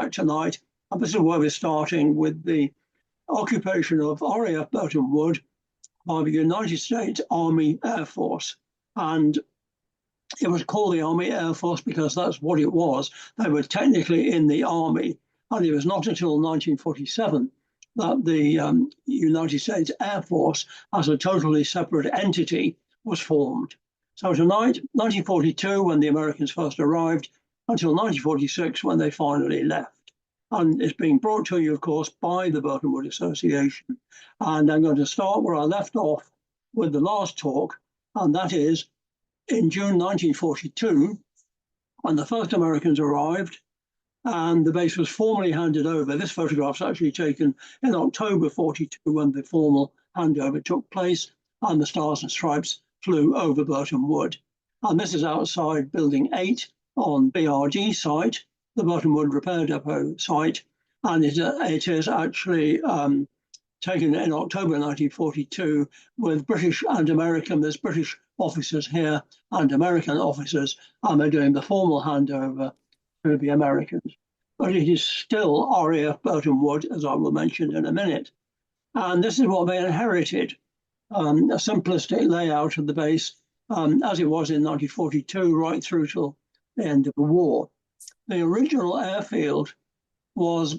back tonight, and this is where we're starting with the occupation of RAF Burtonwood by the United States Army Air Force. And it was called the Army Air Force because that's what it was. They were technically in the Army, and it was not until 1947 that the United States Air Force, as a totally separate entity, was formed. So tonight, 1942, when the Americans first arrived, until 1946, when they finally left. And it's being brought to you, of course, by the Burtonwood Association. And I'm going to start where I left off with the last talk, and that is in June 1942, when the first Americans arrived, and the base was formally handed over. This photograph's actually taken in October 42 when the formal handover took place, and the Stars and Stripes flew over Burtonwood. And this is outside Building 8 on BRD site, the Burtonwood Repair Depot site, and it is actually taken in October 1942 with British and American. There's British officers here and American officers, and they're doing the formal handover to the Americans. But it is still RAF Burtonwood, as I will mention in a minute. And this is what they inherited, a simplistic layout of the base as it was in 1942 right through till the end of the war. The original airfield was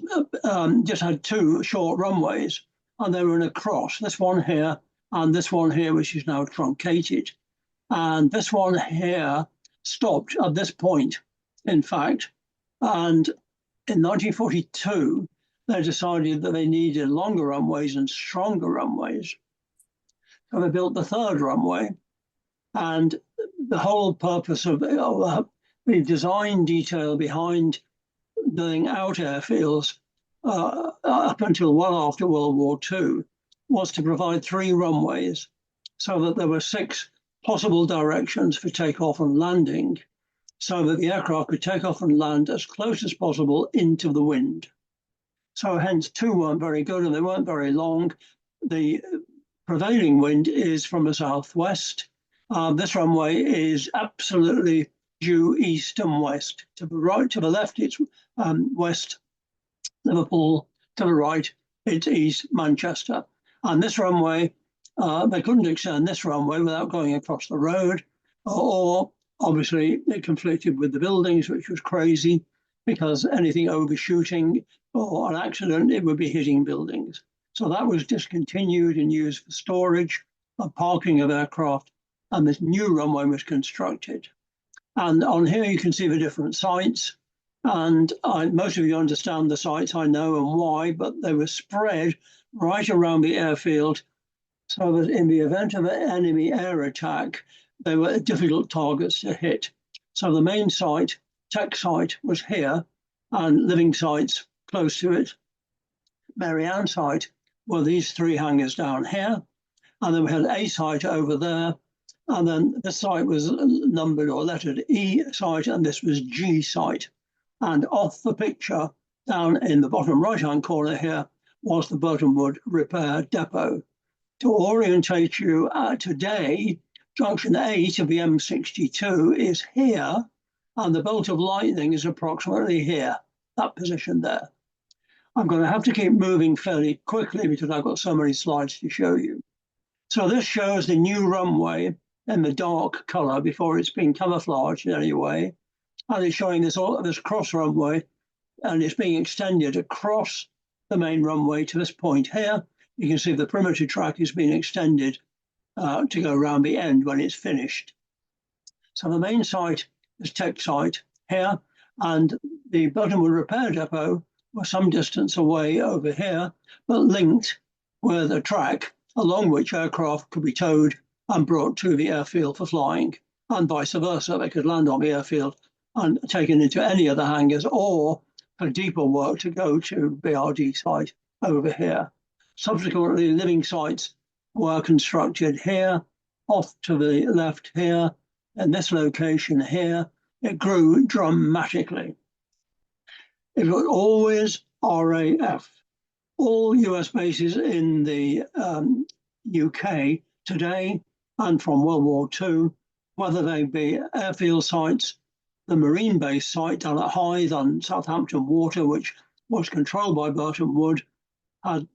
just had two short runways, and they were in a cross, this one here and this one here, which is now truncated. And this one here stopped at this point, in fact. And in 1942, they decided that they needed longer runways and stronger runways. So they built the third runway. And the whole purpose of the design detail behind building out airfields up until well after World War II was to provide three runways so that there were six possible directions for takeoff and landing, so that the aircraft could take off and land as close as possible into the wind. So hence two weren't very good and they weren't very long. The prevailing wind is from the southwest. This runway is absolutely due east and west. To the right, to the left, it's west Liverpool. To the right, it's east Manchester. And this runway, they couldn't extend this runway without going across the road, or obviously it conflicted with the buildings, which was crazy, because anything overshooting or an accident, it would be hitting buildings. So that was discontinued and used for storage and parking of aircraft, and this new runway was constructed. And on here you can see the different sites, and most of you understand the sites, I know, and why, but they were spread right around the airfield so that in the event of an enemy air attack, they were difficult targets to hit. So the main site, tech site, was here, and living sites close to it. Marianne site were these three hangars down here, and then we had a site over there, and then this site was numbered or lettered E site, and this was G site. And off the picture, down in the bottom right-hand corner here, was the Burtonwood Repair Depot. To orientate you today, Junction 8 of the M62 is here, and the bolt of lightning is approximately here, that position there. I'm going to have to keep moving fairly quickly because I've got so many slides to show you. So this shows the new runway in the dark color before it's been camouflaged in any way. And it's showing this cross runway, and it's being extended across the main runway to this point here. You can see the perimeter track is being extended to go around the end when it's finished. So the main site is tech site here, and the Burtonwood Repair Depot was some distance away over here, but linked with a track along which aircraft could be towed and brought to the airfield for flying, and vice versa. They could land on the airfield and taken into any of the hangars, or for deeper work to go to BRD site over here. Subsequently, living sites were constructed here, off to the left here, and this location here. It grew dramatically. It was always RAF. All US bases in the UK today and from World War II, whether they be airfield sites the Marine base site down at Hythe on Southampton Water, which was controlled by Burtonwood, had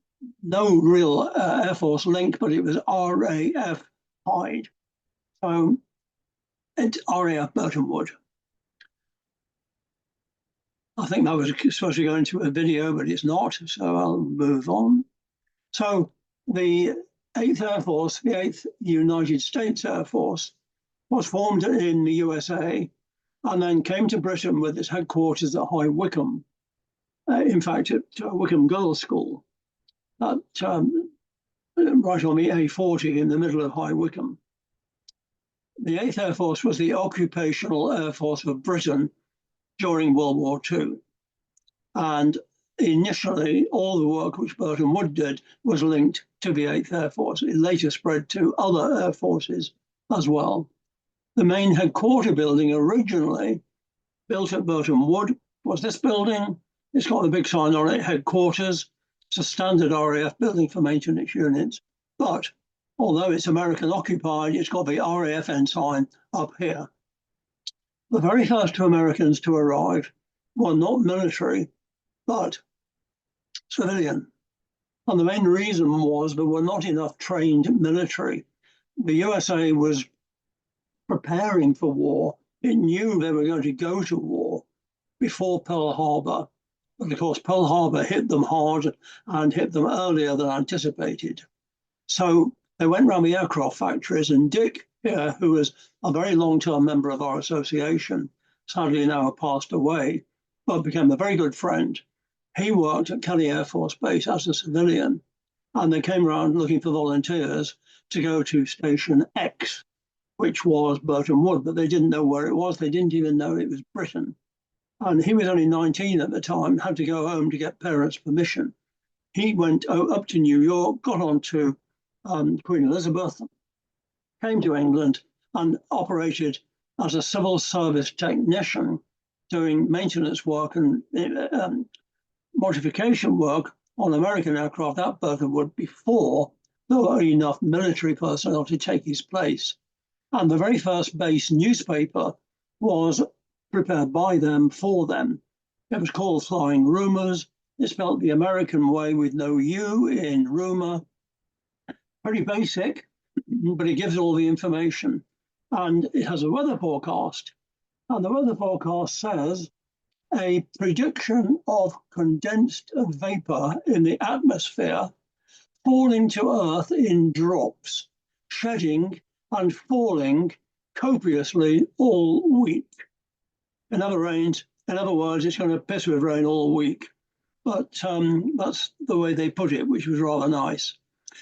no real Air Force link, but it was RAF Hyde. So it's RAF Burtonwood. I think that was supposed to go into a video, but it's not, so I'll move on. So the 8th Air Force, the 8th United States Air Force, was formed in the USA and then came to Britain with its headquarters at High Wycombe, in fact, at Wycombe Girls' School, right on the A40 in the middle of High Wycombe. The 8th Air Force was the occupational air force of Britain during World War II. And initially, all the work which Burtonwood did was linked to the 8th Air Force. It later spread to other air forces as well. The main headquarter building originally built at Burtonwood was this building. It's got a big sign on it, headquarters. It's a standard RAF building for maintenance units. But although it's American occupied, it's got the RAF ensign up here. The very first two Americans to arrive were not military, but civilian. And the main reason was there were not enough trained military. The USA was preparing for war. It knew they were going to go to war before Pearl Harbor. But of course, Pearl Harbor hit them hard and hit them earlier than anticipated. So they went around the aircraft factories, and Dick here, who was a very long-term member of our association, sadly now passed away, but became a very good friend. He worked at Kelly Air Force Base as a civilian, and they came around looking for volunteers to go to Station X, which was Burtonwood, but they didn't know where it was. They didn't even know it was Britain. And he was only 19 at the time, had to go home to get parents' permission. He went up to New York, got on to Queen Elizabeth, came to England and operated as a civil service technician doing maintenance work and modification work on American aircraft at Burtonwood before there were enough military personnel to take his place. And the very first base newspaper was prepared by them for them. It was called Flying Rumours. It's spelled the American way with no U in rumour. Pretty basic, but it gives all the information. And it has a weather forecast. And the weather forecast says a prediction of condensed vapor in the atmosphere falling to Earth in drops, shedding and falling copiously all week. In other words, it's going to piss with rain all week. But that's the way they put it, which was rather nice.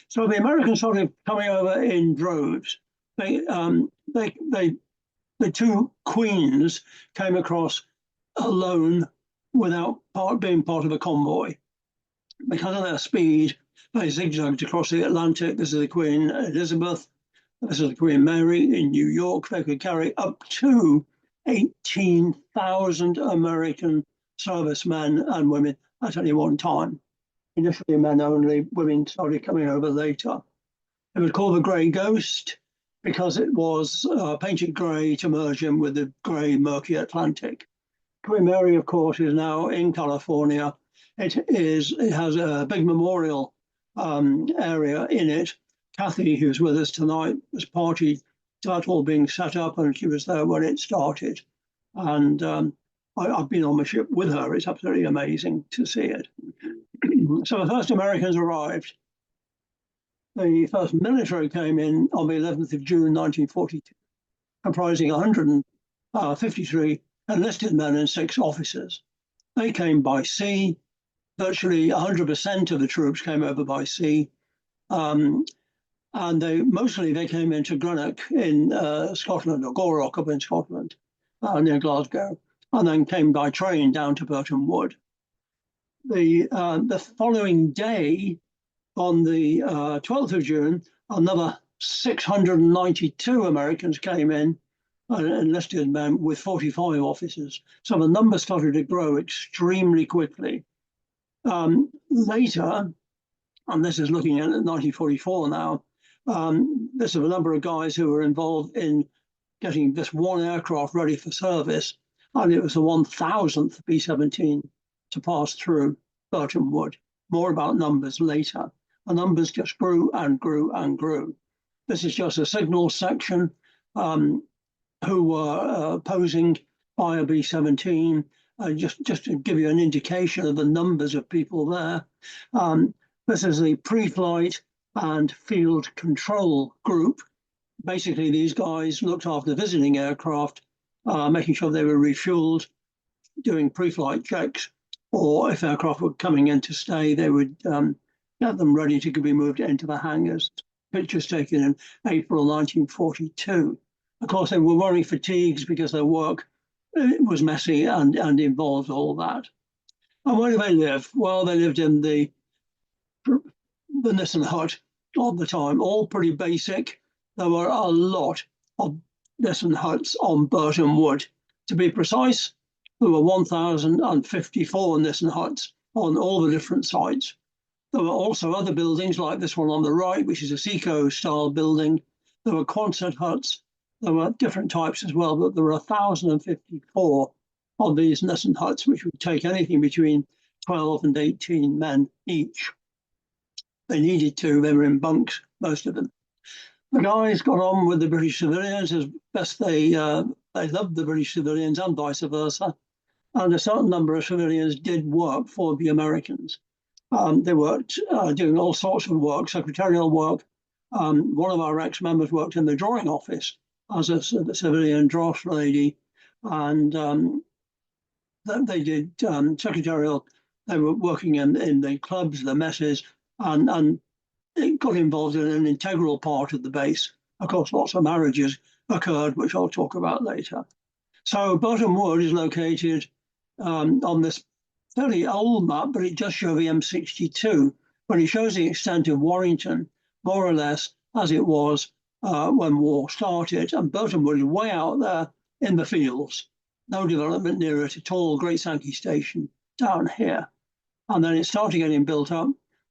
So the Americans started coming over in droves. The two queens came across alone without being part of a convoy. Because of their speed, they zigzagged across the Atlantic. This is the Queen Elizabeth. This is the Queen Mary in New York. They could carry up to 18,000 American servicemen and women at any one time. Initially men only, women started coming over later. It was called the Grey Ghost because it was painted grey to merge in with the grey, murky Atlantic. Queen Mary, of course, is now in California. It has a big memorial area in it. Kathy, who's with us tonight, was party to that all being set up, and she was there when it started. And I've been on the ship with her. It's absolutely amazing to see it. So the first Americans arrived. The first military came in on the 11th of June, 1942, comprising 153 enlisted men and 6 officers. They came by sea. Virtually 100% of the troops came over by sea. And they came into Greenock in Scotland, or Gorock up in Scotland, near Glasgow, and then came by train down to Burtonwood. The following day, on the 12th of June, another 692 Americans came in, enlisted men with 45 officers. So the number started to grow extremely quickly. Later, and this is looking at 1944 now, this is a number of guys who were involved in getting this one aircraft ready for service. and it was the 1,000th B-17 to pass through Burtonwood. More about numbers later. The numbers just grew and grew and grew. This is just a signal section who were posing by a B-17, just to give you an indication of the numbers of people there. This is the pre-flight and field control group. Basically, these guys looked after visiting aircraft, making sure they were refueled, doing pre-flight checks, or if aircraft were coming in to stay, they would get them ready to be moved into the hangars. Pictures taken in April 1942. Of course, they were wearing fatigues because their work was messy and involved all that. And where do they live? Well, they lived in the Nissen hut of the time, all pretty basic. There were a lot of Nissen huts on Burtonwood. To be precise, there were 1,054 Nissen huts on all the different sites. There were also other buildings like this one on the right, which is a Seco-style building. There were Quonset huts. There were different types as well, but there were 1,054 of these Nissen huts, which would take anything between 12 and 18 men each. They needed to. They were in bunks, most of them. The guys got on with the British civilians as best they loved the British civilians and vice versa. And a certain number of civilians did work for the Americans. They worked doing all sorts of work, secretarial work. One of our ex-members worked in the drawing office as a civilian draft lady, and they did secretarial. They were working in the clubs, the messes, and it got involved in an integral part of the base. Of course, lots of marriages occurred, which I'll talk about later. So Burtonwood is located on this fairly old map, but it does show the M62, but it shows the extent of Warrington, more or less as it was when war started. And Burtonwood is way out there in the fields. No development near it at all. Great Sankey Station down here. And then it started getting built up.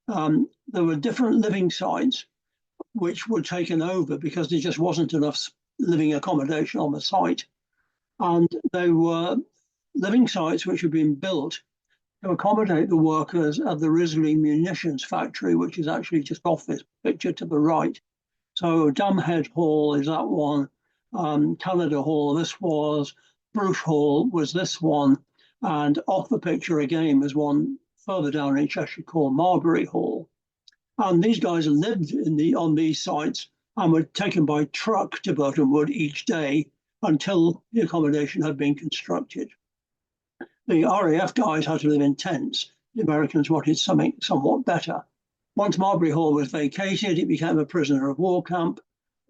There were different living sites which were taken over because there just wasn't enough living accommodation on the site. And they were living sites which had been built to accommodate the workers at the Risley Munitions Factory, which is actually just off this picture to the right. So Dumhead Hall is that one, Canada Hall this was, Bruce Hall was this one, and off the picture again was one further down in Cheshire called Marbury Hall. And these guys lived on these sites and were taken by truck to Burtonwood each day until the accommodation had been constructed. The RAF guys had to live in tents. The Americans wanted something somewhat better. Once Marbury Hall was vacated, it became a prisoner of war camp.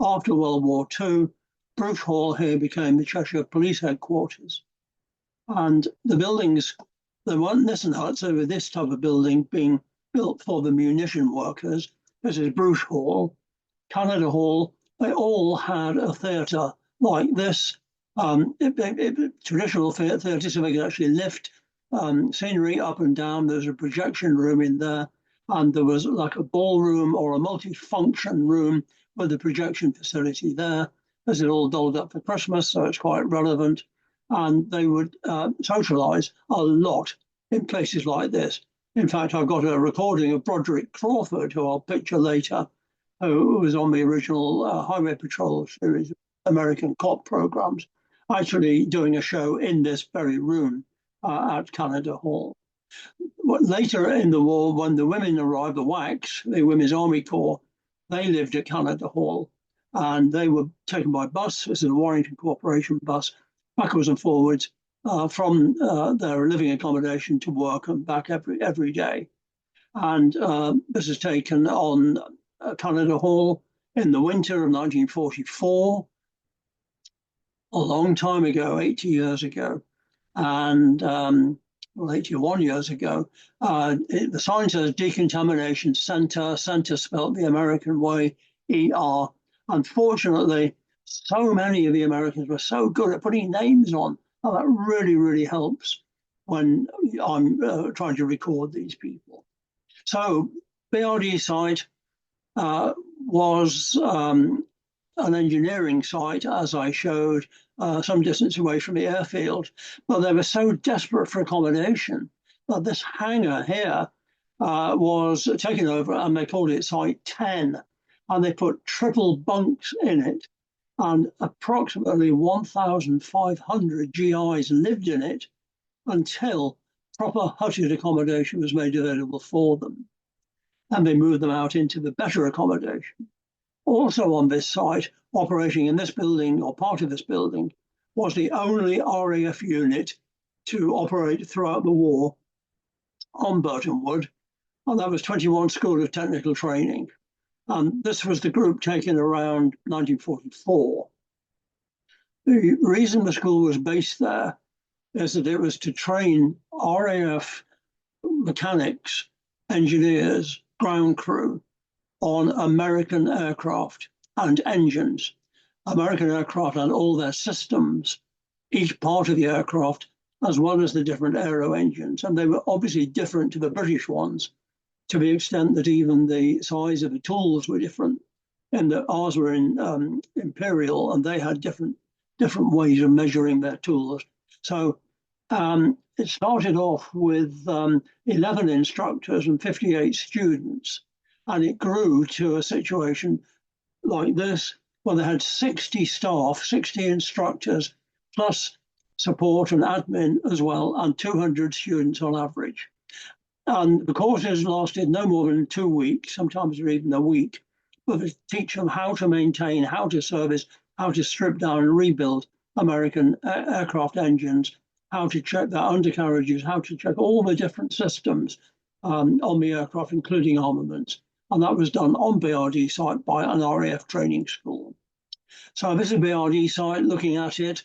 After World War II, Bruce Hall here became the Cheshire Police Headquarters. And the buildings, there weren't Nissen huts over this type of building being built for the munition workers. This is Bruce Hall, Canada Hall. They all had a theatre like this. Traditional theatre, so they could actually lift scenery up and down. There's a projection room in there, and there was like a ballroom or a multi-function room with a projection facility there. This is all dolled up for Christmas, so it's quite relevant. And they would socialise a lot in places like this. In fact, I've got a recording of Broderick Crawford, who I'll picture later, who was on the original Highway Patrol series of American cop programs, actually doing a show in this very room at Canada Hall. Later in the war, when the women arrived, the WACs, the Women's Army Corps, they lived at Canada Hall, and they were taken by bus. This is a Warrington Corporation bus, backwards and forwards from their living accommodation to work and back every day. And this is taken on Canada Hall in the winter of 1944, a long time ago, 80 years ago, and 81 years ago. The sign says Decontamination Center, center spelled the American way, ER. Unfortunately, so many of the Americans were so good at putting names on. Oh, that really, really helps when I'm trying to record these people. So BRD site was an engineering site, as I showed, some distance away from the airfield. But they were so desperate for accommodation that this hangar here was taken over, and they called it Site 10. And they put triple bunks in it, and approximately 1,500 GIs lived in it until proper hutted accommodation was made available for them. And they moved them out into the better accommodation. Also on this site, operating in this building or part of this building, was the only RAF unit to operate throughout the war on Burtonwood, and that was 21 School of Technical Training. And this was the group taken around 1944. The reason the school was based there is that it was to train RAF mechanics, engineers, ground crew on American aircraft and engines, American aircraft and all their systems, each part of the aircraft, as well as the different aero engines. And they were obviously different to the British ones, to the extent that even the size of the tools were different. And that ours were in Imperial, and they had different ways of measuring their tools. So it started off with 11 instructors and 58 students, and it grew to a situation like this, where they had 60 staff, 60 instructors, plus support and admin as well, and 200 students on average. And the courses lasted no more than 2 weeks, sometimes even a week, but to teach them how to maintain, how to service, how to strip down and rebuild American aircraft engines, how to check their undercarriages, how to check all the different systems on the aircraft, including armaments. And that was done on BRD site by an RAF training school. So this is a BRD site, looking at it,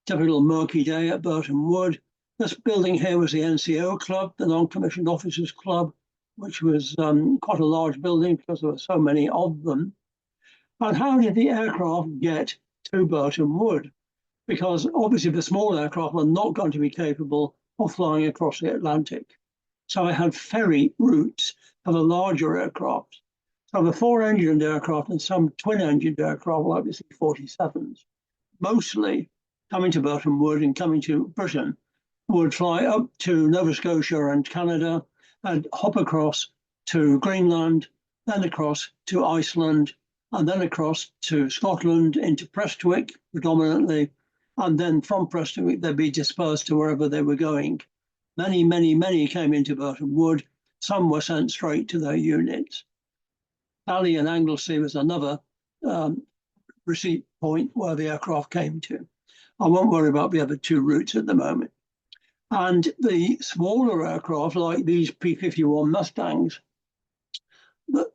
typical murky day at Burtonwood. This building here was the NCO Club, the Non-Commissioned Officers Club, which was quite a large building because there were so many of them. And how did the aircraft get to Burtonwood? Because obviously the small aircraft were not going to be capable of flying across the Atlantic. So I had ferry routes for the larger aircraft. So the 4-engined aircraft and some twin-engined aircraft, like the C-47s, mostly coming to Burtonwood and coming to Britain, would fly up to Nova Scotia and Canada and hop across to Greenland, then across to Iceland, and then across to Scotland into Prestwick predominantly, and then from Prestwick they'd be dispersed to wherever they were going. Many, many, many came into Burtonwood. Some were sent straight to their units. Bally and Anglesey was another receipt point where the aircraft came to. I won't worry about the other 2 routes at the moment. And the smaller aircraft, like these P-51 Mustangs,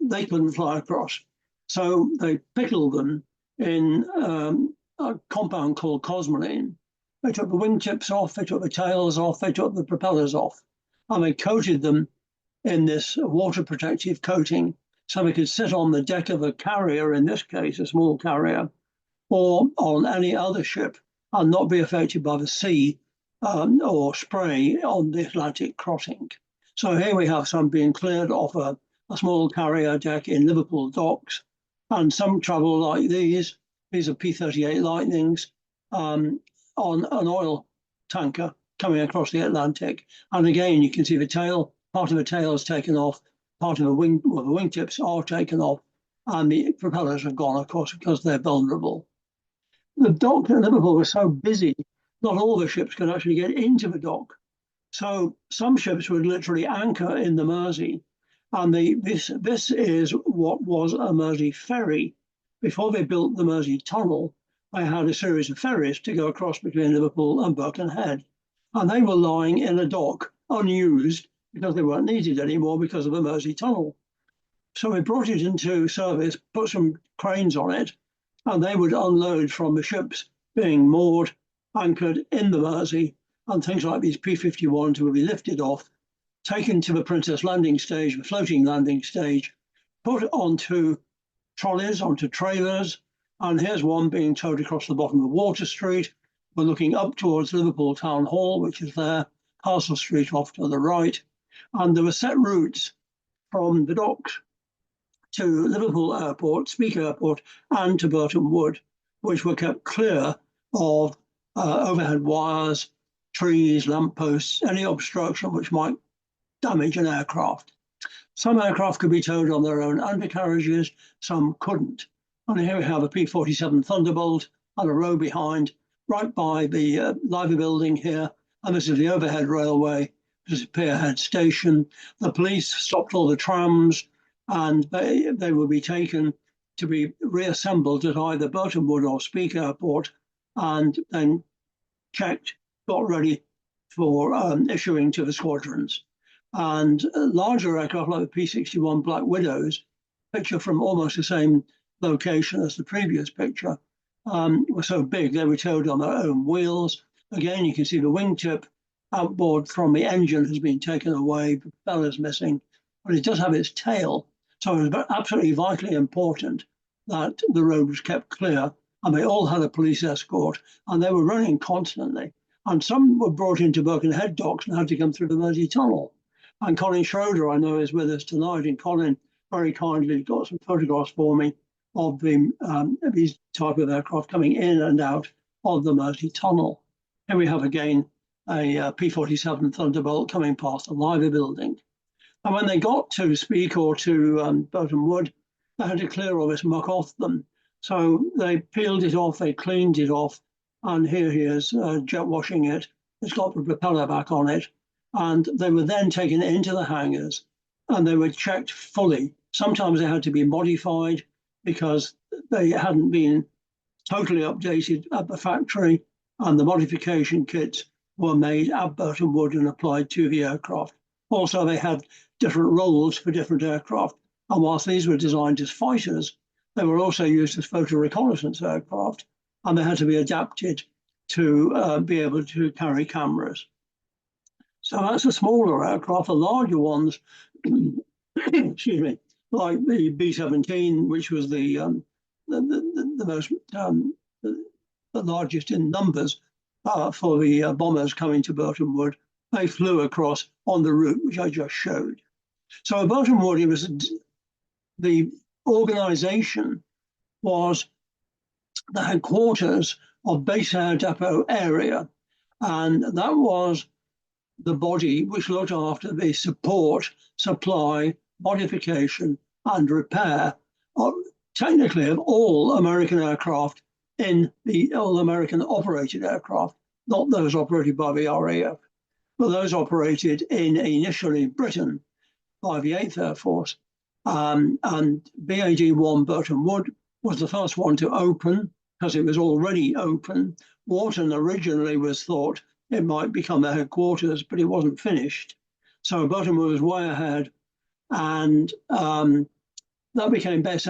they couldn't fly across. So they pickled them in a compound called cosmoline. They took the wingtips off, they took the tails off, they took the propellers off, and they coated them in this water protective coating so they could sit on the deck of a carrier, in this case, a small carrier, or on any other ship and not be affected by the sea or spray on the Atlantic crossing. So here we have some being cleared off a small carrier deck in Liverpool docks, and some travel like these. These are P-38 Lightnings on an oil tanker coming across the Atlantic. And again, you can see the tail, part of the tail is taken off, part of the wingtips are taken off, and the propellers have gone, of course, because they're vulnerable. The dock at Liverpool was so busy, not all the ships could actually get into the dock. So some ships would literally anchor in the Mersey. And this is what was a Mersey ferry. Before they built the Mersey Tunnel, they had a series of ferries to go across between Liverpool and Birkenhead. And they were lying in a dock, unused, because they weren't needed anymore because of the Mersey Tunnel. So we brought it into service, put some cranes on it, and they would unload from the ships being moored, anchored in the Mersey, and things like these P-51s would be lifted off, taken to the Princess landing stage, the floating landing stage, put onto trolleys, onto trailers, and here's one being towed across the bottom of Water Street. We're looking up towards Liverpool Town Hall, which is there, Castle Street off to the right, and there were set routes from the docks to Liverpool Airport, Speke Airport, and to Burtonwood, which were kept clear of overhead wires, trees, lampposts, any obstruction which might damage an aircraft. Some aircraft could be towed on their own undercarriages, some couldn't. And here we have a P-47 Thunderbolt and a row behind, right by the Liver building here. And this is the overhead railway. This is Pierhead Station. The police stopped all the trams, and they will be taken to be reassembled at either Burtonwood or Speke Airport, and then checked, got ready for issuing to the squadrons. And larger aircraft like the P-61 Black Widows, picture from almost the same location as the previous picture, were so big they were towed on their own wheels. Again, you can see the wingtip outboard from the engine has been taken away, the propeller's missing, but it does have its tail. So it was absolutely vitally important that the road was kept clear, and they all had a police escort, and they were running constantly. And some were brought into Birkenhead docks and had to come through the Mersey Tunnel. And Colin Schroeder, I know, is with us tonight, and Colin very kindly got some photographs for me of these type of aircraft coming in and out of the Mersey Tunnel. Here we have again a P-47 Thunderbolt coming past the Liver building. And when they got to Speke or to Burtonwood, they had to clear all this muck off them. So they peeled it off, they cleaned it off, and here he is jet washing it. It's got the propeller back on it. And they were then taken into the hangars and they were checked fully. Sometimes they had to be modified because they hadn't been totally updated at the factory, and the modification kits were made at Burtonwood and applied to the aircraft. Also, they had different roles for different aircraft. And whilst these were designed as fighters, they were also used as photo reconnaissance aircraft, and they had to be adapted to be able to carry cameras. So that's a smaller aircraft. The larger ones, excuse me, like the B-17, which was the most the largest in numbers for the bombers coming to Burtonwood, they flew across on the route which I just showed. So at Burtonwood, it was the organisation was the headquarters of Base Air Depot area, and that was the body which looked after the support, supply, modification, and repair of, technically, of all American aircraft in the all American operated aircraft, not those operated by the RAF, but those operated in initially Britain by the 8th Air Force. And BAD-1 Burtonwood was the first one to open because it was already open. Wharton originally was thought it might become the headquarters, but it wasn't finished. So Burtonwood was way ahead, and that became Base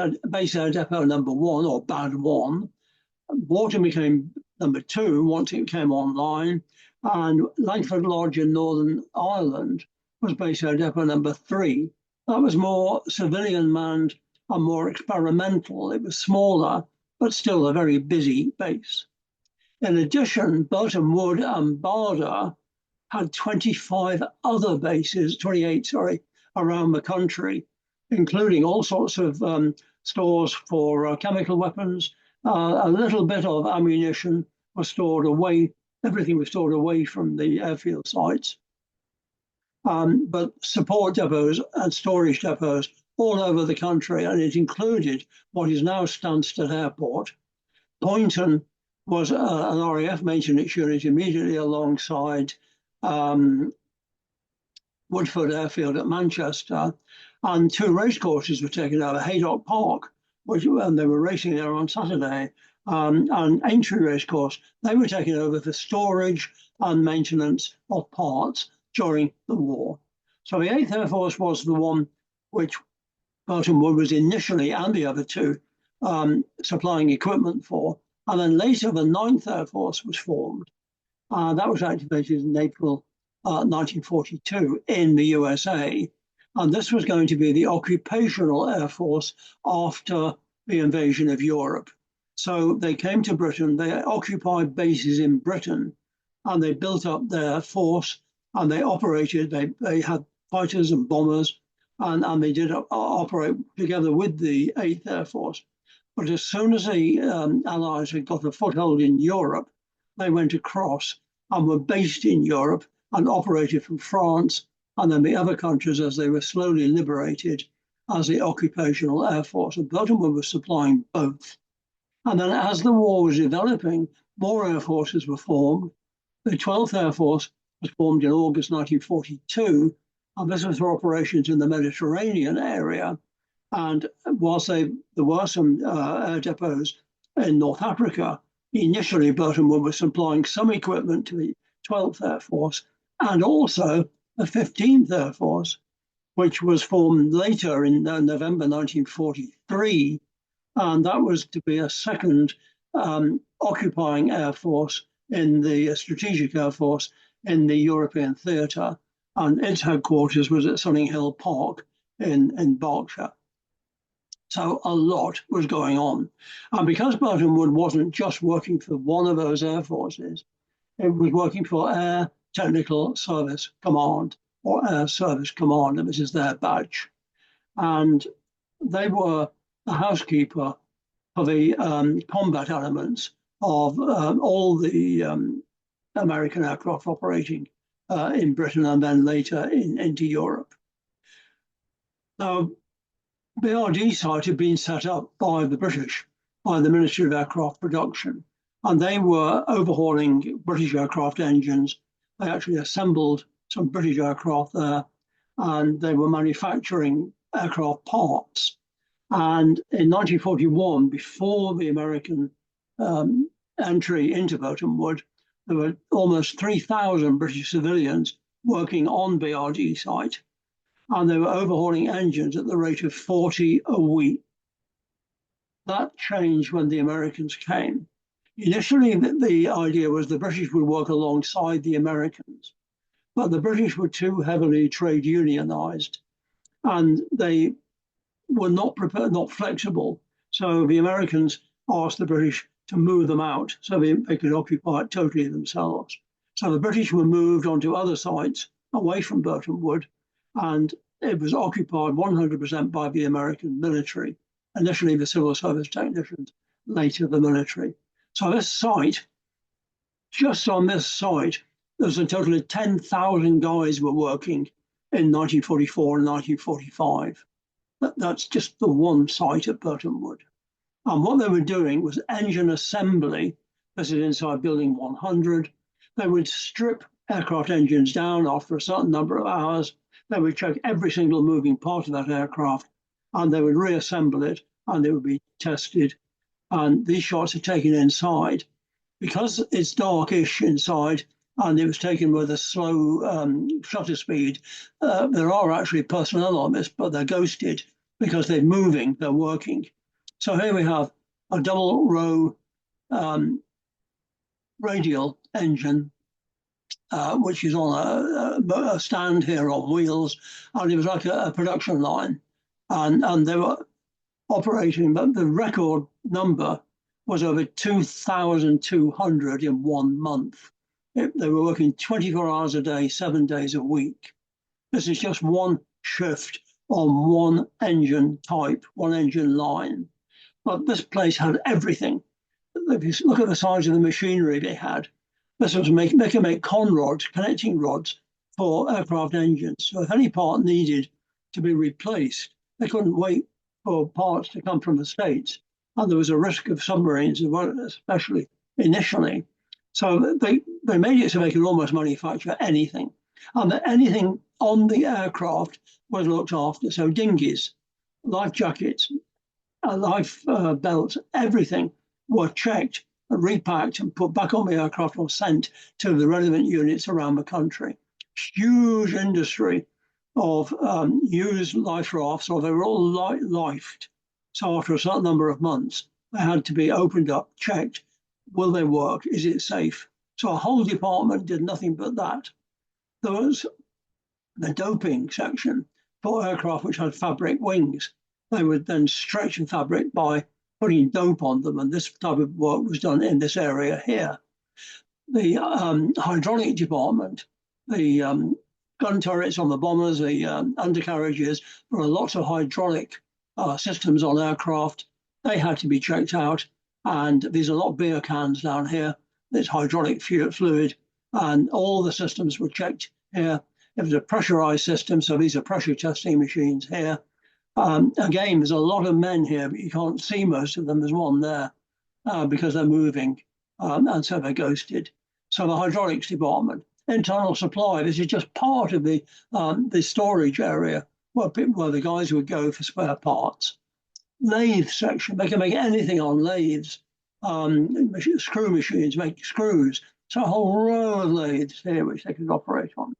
Air Depot number 1, or BAD 1. Wharton became number 2 once it came online, and Langford Lodge in Northern Ireland was Base Air Depot number 3. That was more civilian manned and more experimental. It was smaller, but still a very busy base. In addition, Burtonwood and Barda had 28 around the country, including all sorts of stores for chemical weapons. A little bit of ammunition was stored away. Everything was stored away from the airfield sites. But support depots and storage depots all over the country, and it included what is now Stansted Airport. Poynton was an RAF maintenance unit immediately alongside Woodford Airfield at Manchester, and 2 racecourses were taken over, Haydock Park, which they were racing there on Saturday, and Aintree Racecourse. They were taken over for storage and maintenance of parts during the war. So the 8th Air Force was the one which Burtonwood was initially, and the other 2, supplying equipment for. And then later the 9th Air Force was formed. That was activated in April 1942 in the USA. And this was going to be the occupational Air Force after the invasion of Europe. So they came to Britain, they occupied bases in Britain, and they built up their force, and they operated, they had fighters and bombers, and they did operate together with the 8th Air Force. But as soon as the Allies had got a foothold in Europe, they went across and were based in Europe and operated from France and then the other countries as they were slowly liberated as the occupational air force. And Burtonwood was supplying both. And then as the war was developing, more air forces were formed. The 12th Air Force was formed in August 1942, and this was for operations in the Mediterranean area. And whilst there were some air depots in North Africa, initially Burtonwood was supplying some equipment to the 12th Air Force and also the 15th Air Force, which was formed later in November 1943. And that was to be a second occupying air force in the Strategic Air Force in the European theatre. And its headquarters was at Sunninghill Park in Berkshire. So a lot was going on. And because Burtonwood wasn't just working for one of those air forces, it was working for Air Technical Service Command, or Air Service Command, and this is their badge. And they were the housekeeper for the combat elements of all the American aircraft operating in Britain and then later into Europe. Now, BRD site had been set up by the British, by the Ministry of Aircraft Production, and they were overhauling British aircraft engines. They actually assembled some British aircraft there, and they were manufacturing aircraft parts. And in 1941, before the American entry into Burtonwood, there were almost 3,000 British civilians working on BRD site, and they were overhauling engines at the rate of 40 a week. That changed when the Americans came. Initially, the idea was the British would work alongside the Americans, but the British were too heavily trade unionized, and they were not prepared, not flexible. So the Americans asked the British to move them out so they could occupy it totally themselves. So the British were moved onto other sites away from Burtonwood, and it was occupied 100% by the American military, initially the civil service technicians, later the military. So this site, just on this site, there's a total of 10,000 guys were working in 1944 and 1945. That's just the one site at Burtonwood. And what they were doing was engine assembly. This is inside Building 100. They would strip aircraft engines down after a certain number of hours. They would check every single moving part of that aircraft, and they would reassemble it, and it would be tested. And these shots are taken inside. Because it's darkish inside, and it was taken with a slow shutter speed, there are actually personnel on this, but they're ghosted because they're moving, they're working. So here we have a double row radial engine, which is on a stand here on wheels, and it was like a production line. And they were operating, but the record number was over 2,200 in 1 month. They were working 24 hours a day, 7 days a week. This is just one shift on one engine type, one engine line. But this place had everything. If you look at the size of the machinery they had, this was they can make con rods, connecting rods for aircraft engines. So if any part needed to be replaced, they couldn't wait for parts to come from the States. And there was a risk of submarines, especially initially. So they made it so they could almost manufacture anything. And that anything on the aircraft was looked after. So dinghies, life jackets, life belts, everything were checked, repacked, and put back on the aircraft or sent to the relevant units around the country. Huge industry of used life rafts, or they were all lifed. So after a certain number of months, they had to be opened up, checked. Will they work? Is it safe? So a whole department did nothing but that. There was the doping section for aircraft which had fabric wings. They would then stretch the fabric by putting dope on them, and this type of work was done in this area here. The hydraulic department, the gun turrets on the bombers, the undercarriages. There were lots of hydraulic systems on aircraft. They had to be checked out. And these are not beer cans down here. There's hydraulic fluid, and all the systems were checked here. It was a pressurized system, so these are pressure testing machines here. Again, there's a lot of men here, but you can't see most of them. There's one there because they're moving, and so they're ghosted. So the hydraulics department, internal supply. This is just part of the storage area where the guys would go for spare parts. Lathe section, they can make anything on lathes. Screw machines make screws. So a whole row of lathes here which they could operate on.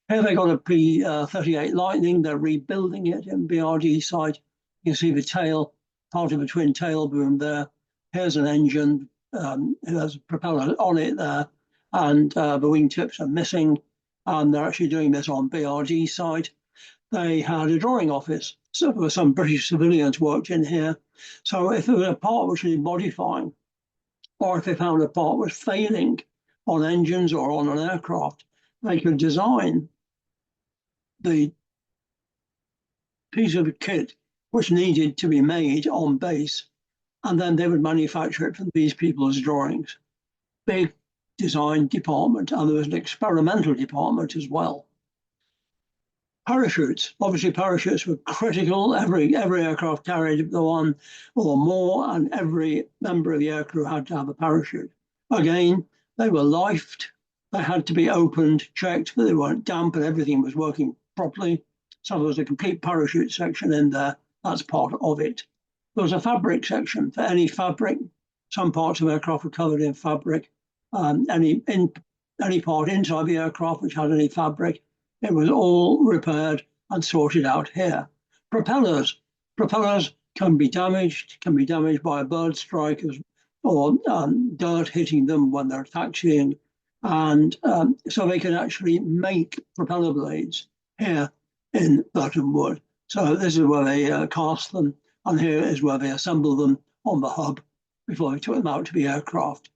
Here they got a P-38 Lightning. They're rebuilding it in BRD site. You can see the tail, part of a twin tail boom there. Here's an engine. It has a propeller on it there, and the wingtips are missing. And they're actually doing this on BRD site. They had a drawing office. So there were some British civilians worked in here. So if there was a part which needed modifying, or if they found a part was failing on engines or on an aircraft, they could design the piece of kit which needed to be made on base, and then they would manufacture it from these people's drawings. Big design department, and there was an experimental department as well. Parachutes. Obviously, parachutes were critical. Every aircraft carried the one or more, and every member of the aircrew had to have a parachute. Again, they were lifed. They had to be opened, checked, but they weren't damp, and everything was working properly. So there was a complete parachute section in there. That's part of it. There was a fabric section for any fabric. Some parts of aircraft were covered in fabric. Any part inside the aircraft which had any fabric, it was all repaired and sorted out here. Propellers. Propellers can be damaged by a bird strike or dirt hitting them when they're taxiing. And so they can actually make propeller blades here in Burtonwood. So this is where they cast them, and here is where they assemble them on the hub before they took them out to the aircraft.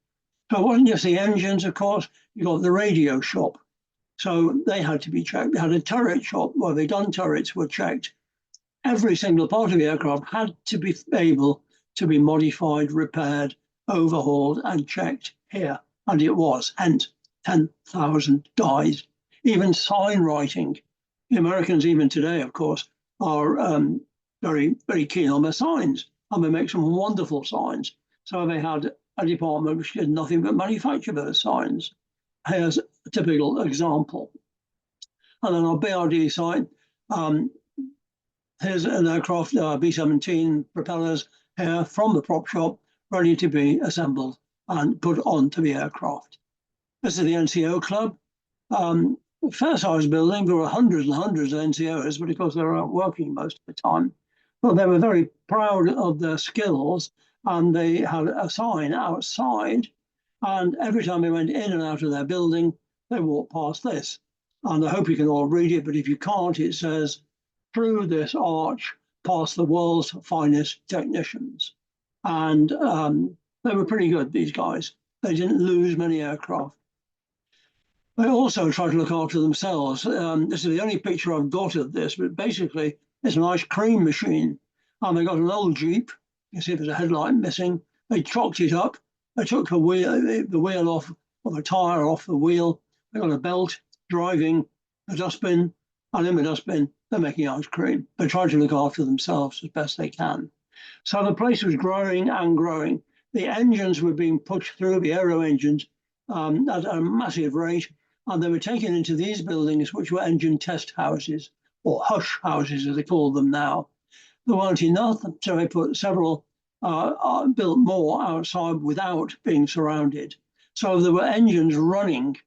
So it wasn't just the engines, of course. You got the radio shop. So they had to be checked. They had a turret shop where the gun turrets were checked. Every single part of the aircraft had to be able to be modified, repaired, overhauled, and checked here. And it was, hence 10,000 guys. Even sign writing. The Americans, even today, of course, are very, very keen on their signs. And they make some wonderful signs. So they had a department which did nothing but manufacture those signs. Here's a typical example. And then on BRD site, here's an aircraft, B-17 propellers here from the prop shop, ready to be assembled and put onto the aircraft. This is the NCO club. Fair-sized building. There were hundreds and hundreds of NCOs, but of course they were out working most of the time. But they were very proud of their skills, and they had a sign outside. And every time they went in and out of their building, they walked past this. And I hope you can all read it, but if you can't, it says, "Through this arch, past the world's finest technicians." And they were pretty good, these guys. They didn't lose many aircraft. They also tried to look after themselves. This is the only picture I've got of this, but basically it's an ice cream machine. And they got an old Jeep. You see there's a headlight missing. They chocked it up. They took the wheel off, or the tire off the wheel. They got a belt, driving, a dustbin, and in the dustbin, they're making ice cream. They tried to look after themselves as best they can. So the place was growing and growing. The engines were being pushed through, the aero engines, at a massive rate, and they were taken into these buildings, which were engine test houses, or hush houses, as they call them now. There weren't enough, so they put several, built more outside without being surrounded. So there were engines running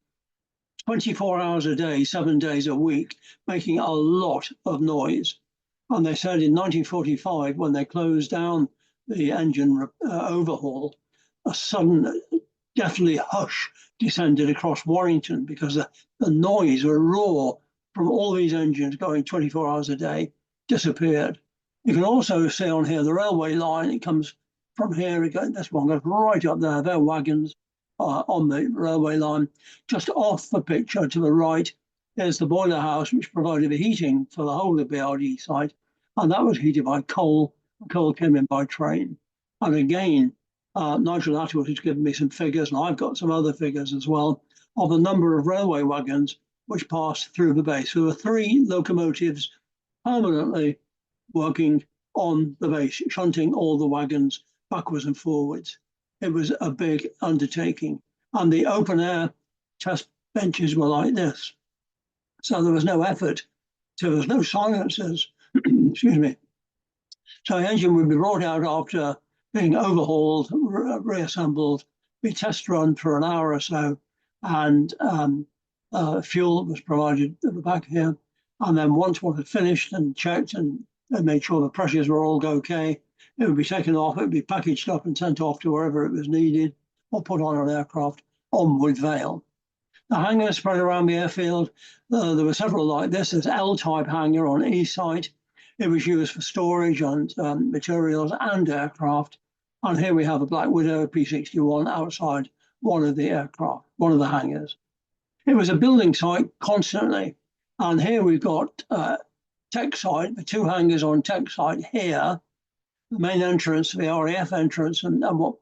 24 hours a day, 7 days a week, making a lot of noise. And they said in 1945, when they closed down the engine overhaul, a sudden, deathly hush descended across Warrington because the noise, the roar from all these engines going 24 hours a day disappeared. You can also see on here the railway line. It comes from here. This one goes right up there. There are wagons on the railway line. Just off the picture to the right, is the boiler house, which provided the heating for the whole of the BRD site, and that was heated by coal. Coal came in by train. And again, Nigel Atwood has given me some figures, and I've got some other figures as well, of the number of railway wagons which passed through the base. There were 3 locomotives permanently working on the base, shunting all the wagons backwards and forwards. It was a big undertaking. And the open air test benches were like this. So there was no effort. So there was no silencers. Excuse me. So the engine would be brought out after being overhauled, reassembled, be test run for an hour or so, and fuel was provided at the back here. And then once one had finished and checked and made sure the pressures were all okay, it would be taken off, it would be packaged up and sent off to wherever it was needed or put on an aircraft on Wood Vale. The hangars spread around the airfield. There were several like this. There's L-type hangar on each site. It was used for storage and materials and aircraft. And here we have a Black Widow P-61 outside one of the aircraft, one of the hangars. It was a building site constantly. And here we've got tech site, the 2 hangars on tech site here, the main entrance, the RAF entrance, and what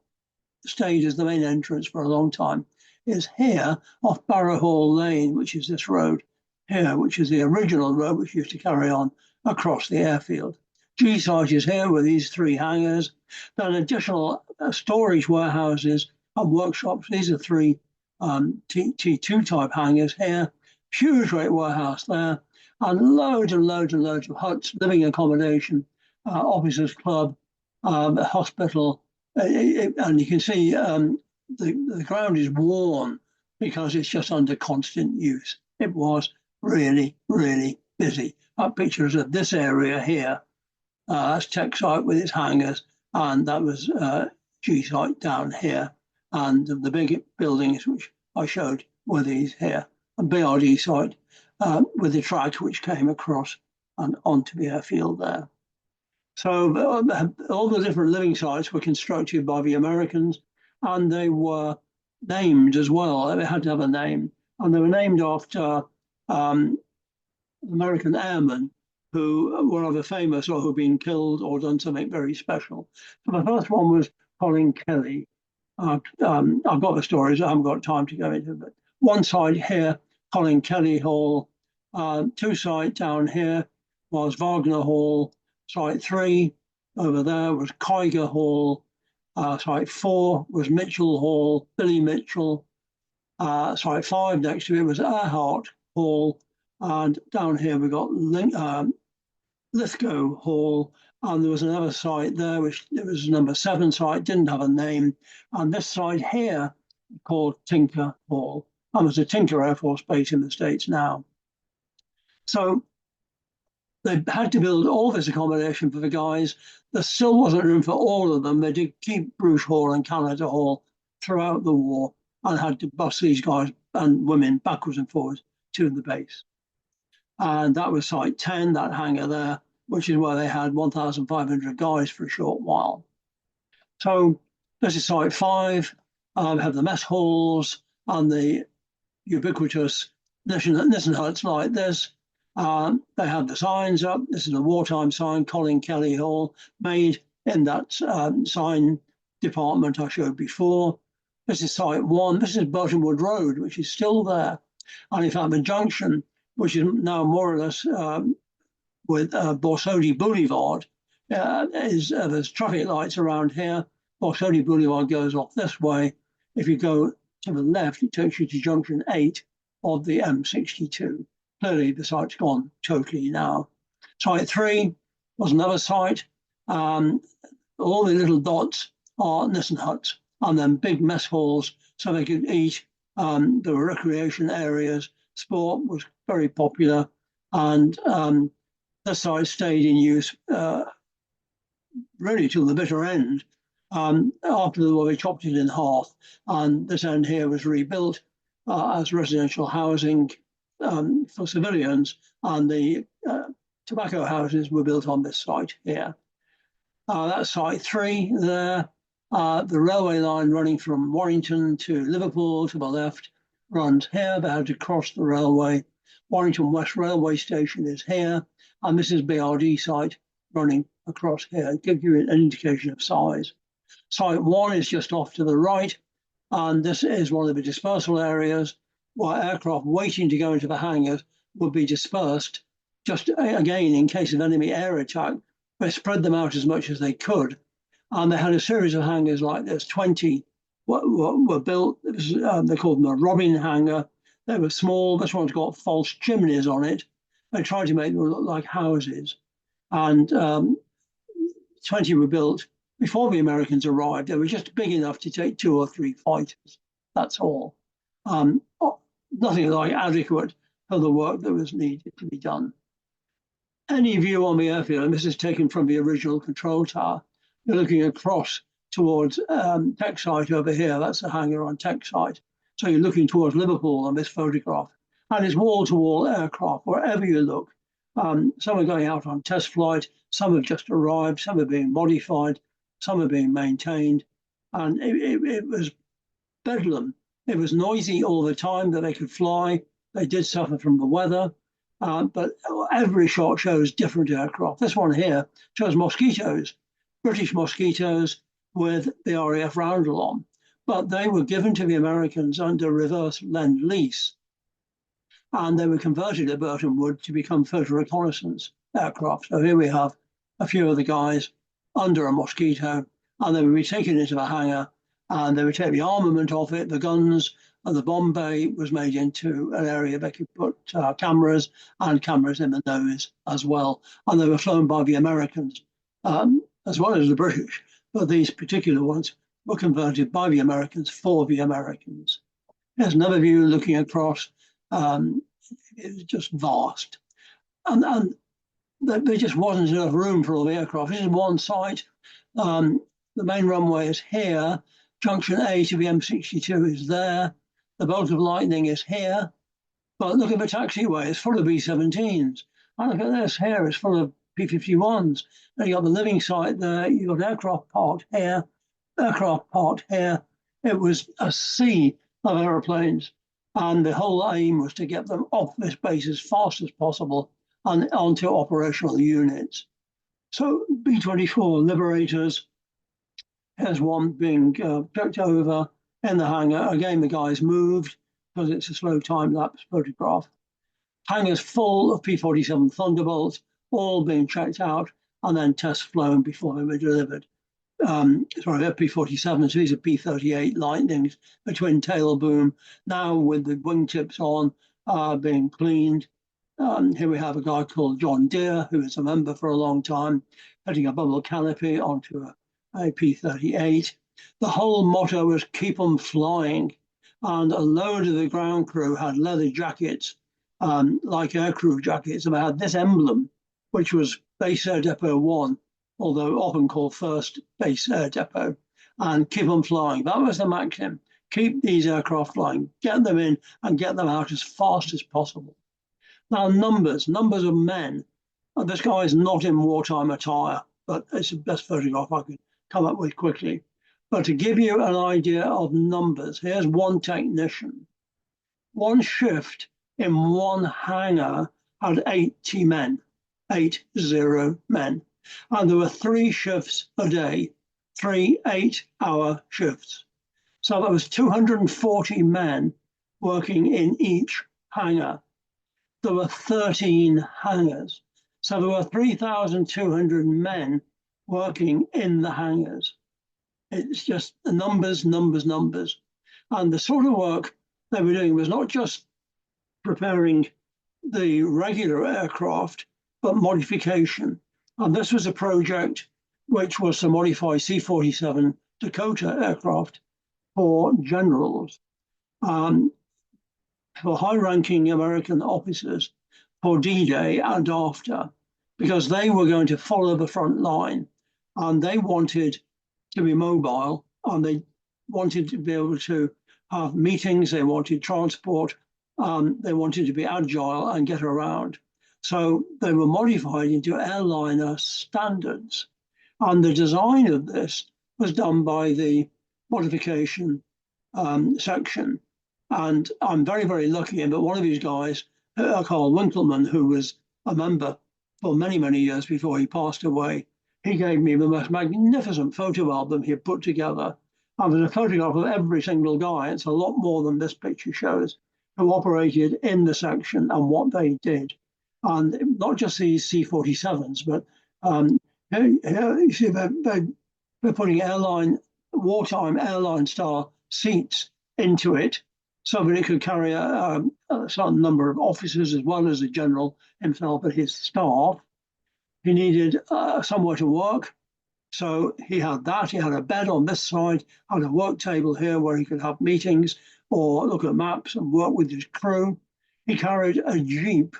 stayed as the main entrance for a long time, is here off Barrow Hall Lane, which is this road here, which is the original road which used to carry on across the airfield. G site is here with these 3 hangars, then additional storage warehouses and workshops. These are 3 T2 type hangars here, huge great warehouse there, and loads and loads and loads of huts, living accommodation, officers' club, hospital, and you can see the ground is worn because it's just under constant use. It was really, really busy. Pictures of this area here. That's tech site with its hangars, and that was G site down here. And the big buildings which I showed were these here. And BRD site with the tracks which came across and onto the airfield there. So all the different living sites were constructed by the Americans, and they were named as well. They had to have a name, and they were named after American airmen who were either famous or who'd been killed or done something very special. So the first one was Colin Kelly. I've got the stories, I haven't got time to go into, but one side here, Colin Kelly Hall, 2 site down here was Wagner Hall, site 3 over there was Kiger Hall, site 4 was Mitchell Hall, Billy Mitchell, site 5 next to it was Earhart Hall, and down here we got Lithgow Hall, and there was another site there, which it was number 7 site, didn't have a name, and this site here called Tinker Hall, and there's a Tinker Air Force Base in the States now. So they had to build all this accommodation for the guys. There still wasn't room for all of them. They did keep Bruce Hall and Canada Hall throughout the war and had to bus these guys and women backwards and forwards to the base. And that was site 10, that hangar there, which is where they had 1,500 guys for a short while. So this is site 5. We have the mess halls and the ubiquitous Nissen huts like this. They have the signs up. This is a wartime sign, Colin Kelly Hall, made in that sign department I showed before. This is site 1. This is Burtonwood Road, which is still there. And in fact, the junction, which is now more or less with Borsodi Boulevard, there's traffic lights around here. Borsodi Boulevard goes off this way. If you go to the left, it takes you to junction 8 of the M62. Clearly, the site's gone totally now. Site 3 was another site. All the little dots are Nissen huts, and then big mess halls so they could eat. There were recreation areas. Sport was very popular, and this site stayed in use really till the bitter end. After the war, they chopped it in half, and this end here was rebuilt as residential housing for civilians, and the tobacco houses were built on this site here. That's site 3 there. The railway line running from Warrington to Liverpool to the left runs here. They had to cross the railway Warrington West Railway Station is here, and this is BRD site running across here. It gives you an indication of size. Site 1 is just off to the right, and this is one of the dispersal areas where aircraft waiting to go into the hangars would be dispersed, just again in case of enemy air attack. They spread them out as much as they could, and they had a series of hangars like this. 20 were built. They called them a Robin hangar. They were small. This one's got false chimneys on it. They tried to make them look like houses, and 20 were built before the Americans arrived. They were just big enough to take 2 or 3 fighters. That's all. Nothing like adequate for the work that was needed to be done. Any view on the airfield, and this is taken from the original control tower, you're looking across towards Tech Site over here. That's the hangar on Tech Site. So you're looking towards Liverpool on this photograph. And it's wall-to-wall aircraft wherever you look. Some are going out on test flight, some have just arrived, some are being modified, some are being maintained. And it was bedlam. It was noisy all the time that they could fly. They did suffer from the weather, but every shot shows different aircraft. This one here shows Mosquitoes, British Mosquitoes with the RAF roundel on, but they were given to the Americans under reverse lend-lease, and they were converted at Burtonwood to become photo reconnaissance aircraft. So here we have a few of the guys under a Mosquito, and they would be taken into the hangar, and they would take the armament off it, the guns, and the bomb bay was made into an area they could put cameras in the nose as well. And they were flown by the Americans as well as the British, but these particular ones were converted by the Americans for the Americans. There's another view looking across. It's just vast. And there just wasn't enough room for all the aircraft. This is one site. The main runway is here. Junction A to the M62 is there. The bolt of lightning is here. But look at the taxiway, it's full of B-17s. And look at this here, it's full of P-51s. Then you got the living site there, you've got aircraft parked here, aircraft parked here. It was a sea of aeroplanes. And the whole aim was to get them off this base as fast as possible and onto operational units. So B-24 Liberators, here's one being checked over in the hangar. Again, the guys moved because it's a slow time-lapse photograph. Hangars full of P-47 Thunderbolts, all being checked out and then test flown before they were delivered. They're P-47, so these are P-38 Lightnings, a twin tail boom, now with the wingtips on, being cleaned. Here we have a guy called John Deere, who was a member for a long time, putting a bubble canopy onto a P-38. The whole motto was keep them flying, and a load of the ground crew had leather jackets, like aircrew jackets, and they had this emblem, which was Base Air Depot 1, although often called First Base Air Depot, and keep them flying. That was the maxim. Keep these aircraft flying, get them in and get them out as fast as possible. Now, numbers of men. This guy is not in wartime attire, but it's the best photograph I could come up with quickly. But to give you an idea of numbers, here's one technician. One shift in one hangar had 80 men, 80 men. And there were 3 shifts a day, 3 8-hour shifts. So there was 240 men working in each hangar. There were 13 hangars. So there were 3,200 men working in the hangars. It's just the numbers. And the sort of work they were doing was not just preparing the regular aircraft, but modification. And this was a project which was to modify C-47 Dakota aircraft for generals, for high-ranking American officers for D-Day and after, because they were going to follow the front line, and they wanted to be mobile, and they wanted to be able to have meetings, they wanted transport, they wanted to be agile and get around. So they were modified into airliner standards. And the design of this was done by the modification section. And I'm very, very lucky in that one of these guys Carl Winkleman, who was a member for many, many years before he passed away. He gave me the most magnificent photo album he had put together. And there's a photograph of every single guy. It's a lot more than this picture shows, who operated in the section and what they did. And not just these C-47s, but here you see they're putting wartime airline style seats into it so that it could carry a certain number of officers as well as the general himself and his staff. He needed somewhere to work. So he had that. He had a bed on this side, had a work table here where he could have meetings or look at maps and work with his crew. He carried a Jeep,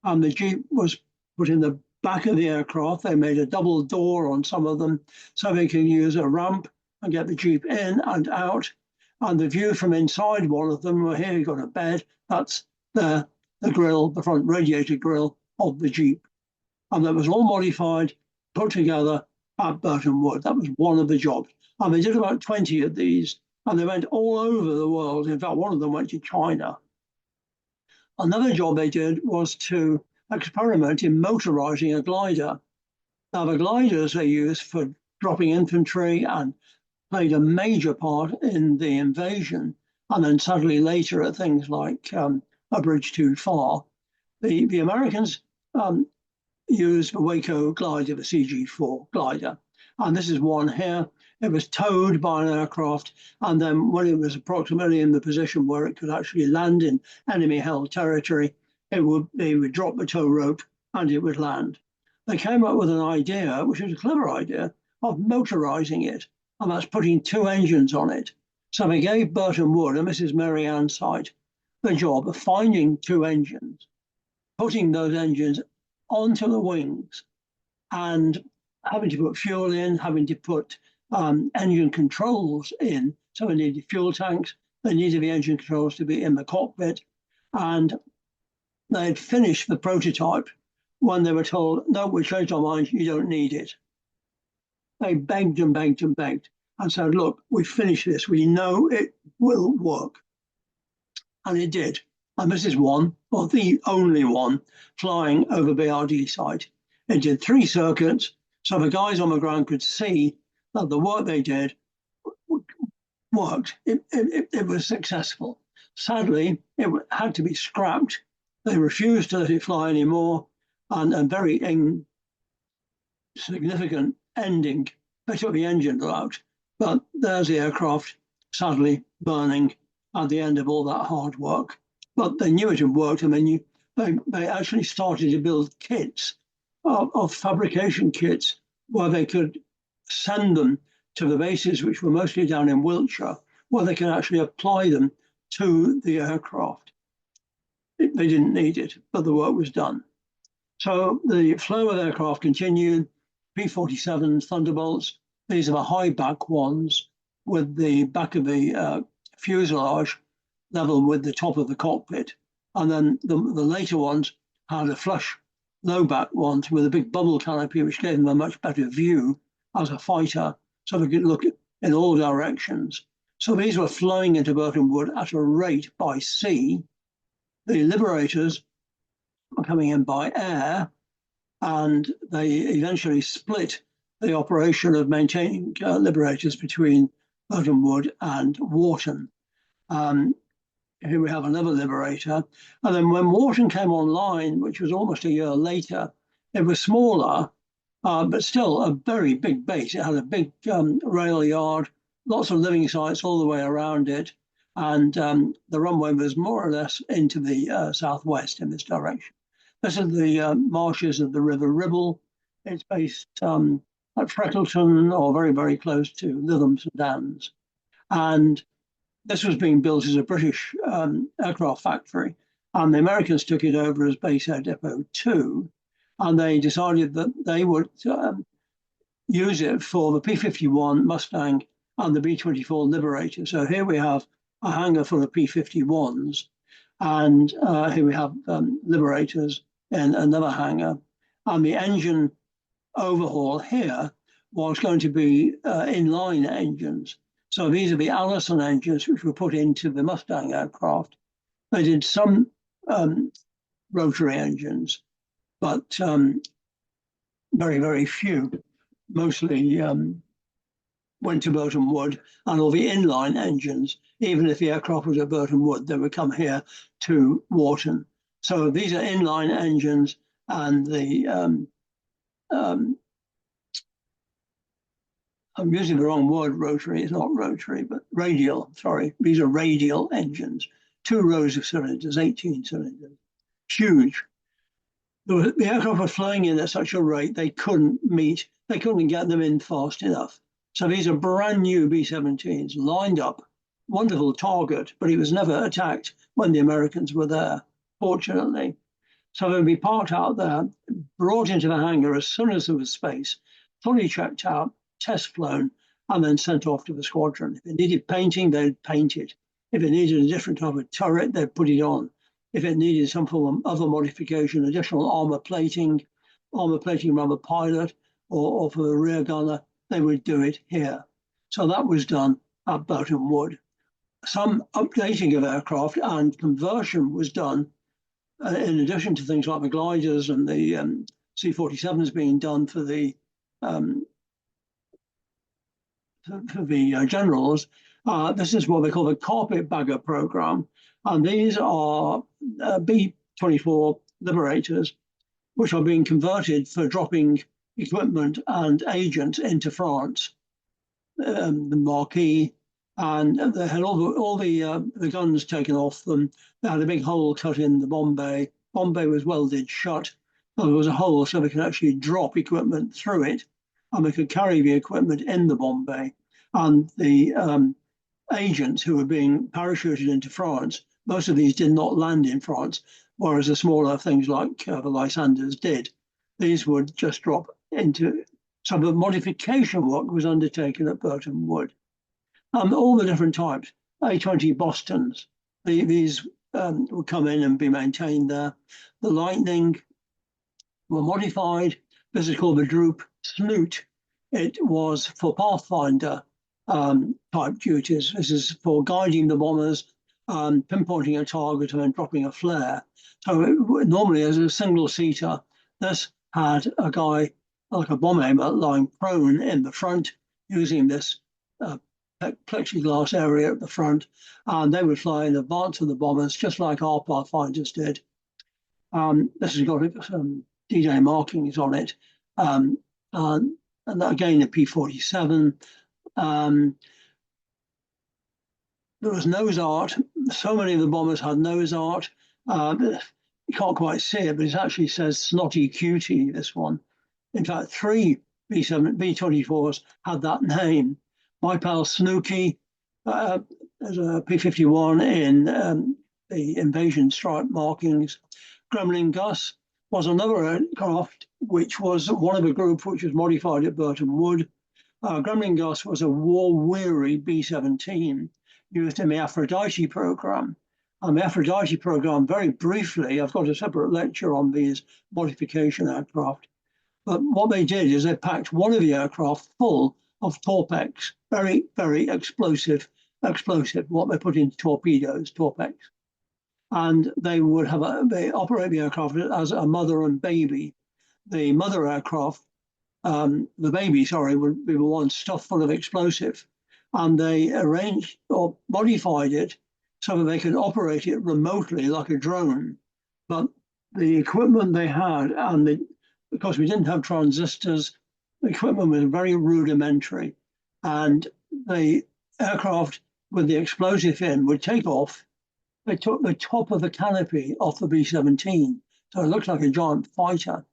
and the Jeep was put in the back of the aircraft. They made a double door on some of them so they could use a ramp and get the Jeep in and out. And the view from inside one of them, well, here you got a bed, that's the grill, the front radiator grill of the Jeep. And that was all modified, put together at Burtonwood. That was one of the jobs. And they did about 20 of these, and they went all over the world. In fact, one of them went to China. Another job they did was to experiment in motorizing a glider. Now, the gliders they used for dropping infantry and played a major part in the invasion, and then sadly later at things like A Bridge Too Far. The Americans used the Waco glider, the CG-4 glider. And this is one here. It was towed by an aircraft, and then when it was approximately in the position where it could actually land in enemy-held territory, they would drop the tow rope and it would land. They came up with an idea, which was a clever idea, of motorizing it, and that's putting two engines on it. So they gave Burtonwood and Mrs. Mary Ann Sight the job of finding two engines, putting those engines onto the wings, and having to put fuel in, having to put engine controls in. So they needed fuel tanks, they needed the engine controls to be in the cockpit, and they had finished the prototype when they were told, no, we changed our mind, you don't need it. They begged and begged and begged and said, look, we finished this, we know it will work. And it did. And this is one, or the only one, flying over BRD site. It did 3 circuits, so the guys on the ground could see that the work they did worked. It was successful. Sadly, it had to be scrapped. They refused to let it fly anymore, and a very significant ending. They took the engine out, but there's the aircraft sadly burning at the end of all that hard work. But they knew it had worked, and they actually started to build kits of fabrication kits where they could send them to the bases, which were mostly down in Wiltshire, where they could actually apply them to the aircraft. They didn't need it, but the work was done. So the flow of aircraft continued. P-47s, Thunderbolts, these are the high back ones with the back of the fuselage level with the top of the cockpit. And then the later ones had a flush low back ones with a big bubble canopy, which gave them a much better view as a fighter, so they could look in all directions. So these were flowing into Burtonwood at a rate by sea. The Liberators were coming in by air, and they eventually split the operation of maintaining Liberators between Burtonwood and Wharton. Here we have another Liberator. And then when Wharton came online, which was almost a year later, it was smaller, but still a very big base. It had a big rail yard, lots of living sites all the way around it. And the runway was more or less into the southwest in this direction. This is the marshes of the River Ribble. It's based at Freckleton, or very, very close to Lytham St Anne's. And this was being built as a British aircraft factory, and the Americans took it over as Base Air Depot 2, and they decided that they would use it for the P-51 Mustang and the B-24 Liberator. So here we have a hangar full of P-51s, and here we have Liberators in another hangar, and the engine overhaul here was going to be inline engines. So these are the Allison engines which were put into the Mustang aircraft. They did some rotary engines, but very, very few. Mostly went to Burtonwood, and all the inline engines, even if the aircraft was at Burtonwood, they would come here to Wharton. So these are inline engines, and the I'm using the wrong word, rotary. It's not rotary, but radial. Sorry, these are radial engines. 2 rows of cylinders, 18 cylinders. Huge. The aircraft were flying in at such a rate they couldn't get them in fast enough. So these are brand new B-17s lined up. Wonderful target, but he was never attacked when the Americans were there, fortunately. So they'd be parked out there, brought into the hangar as soon as there was space, fully checked out, test flown, and then sent off to the squadron. If it needed painting, they'd paint it. If it needed a different type of turret, they'd put it on. If it needed some form of other modification, additional armor plating around the pilot or for the rear gunner, they would do it here. So that was done at Burtonwood. Some updating of aircraft and conversion was done, in addition to things like the gliders and the C-47s being done for the generals. This is what they call the carpetbagger program, and these are B-24 Liberators, which are being converted for dropping equipment and agents into France. The Marquis, and they had all the guns taken off them. They had a big hole cut in the bomb bay. Bomb bay was welded shut. There was a hole so they could actually drop equipment through it, and they could carry the equipment in the bomb bay. And the agents who were being parachuted into France, most of these did not land in France, whereas the smaller things like the Lysanders did. These would just drop into. So the modification work was undertaken at Burtonwood. All the different types, A-20 Bostons, these would come in and be maintained there. The Lightning were modified. This is called the Droop Snoot. It was for Pathfinder type duties. This is for guiding the bombers, pinpointing a target and then dropping a flare. So normally as a single seater, this had a guy like a bomb aimer lying prone in the front using this plexiglass area at the front, and they would fly in advance of the bombers just like our Pathfinders did. This has got some D-Day markings on it, and again the P-47. There was nose art. So many of the bombers had nose art. You can't quite see it, but it actually says Snotty Cutie, this one. In fact, 3 B-24s had that name. My pal Snooky, there's a P-51 in the invasion stripe markings. Gremlin Gus was another aircraft, which was one of a group which was modified at Burtonwood. Gremlin Gus was a war-weary B-17 used in the Aphrodite program. And the Aphrodite program, very briefly, I've got a separate lecture on these modification aircraft. But what they did is they packed one of the aircraft full of Torpex, very, very explosive, what they put into torpedoes, Torpex. And they would they operate the aircraft as a mother and baby. The mother aircraft, the baby, sorry, would be the one stuffed full of explosive. And they arranged or modified it so that they could operate it remotely like a drone. But the equipment they had, and because we didn't have transistors, the equipment was very rudimentary. And the aircraft with the explosive in would take off. They took the top of the canopy off the B-17. So it looked like a giant fighter.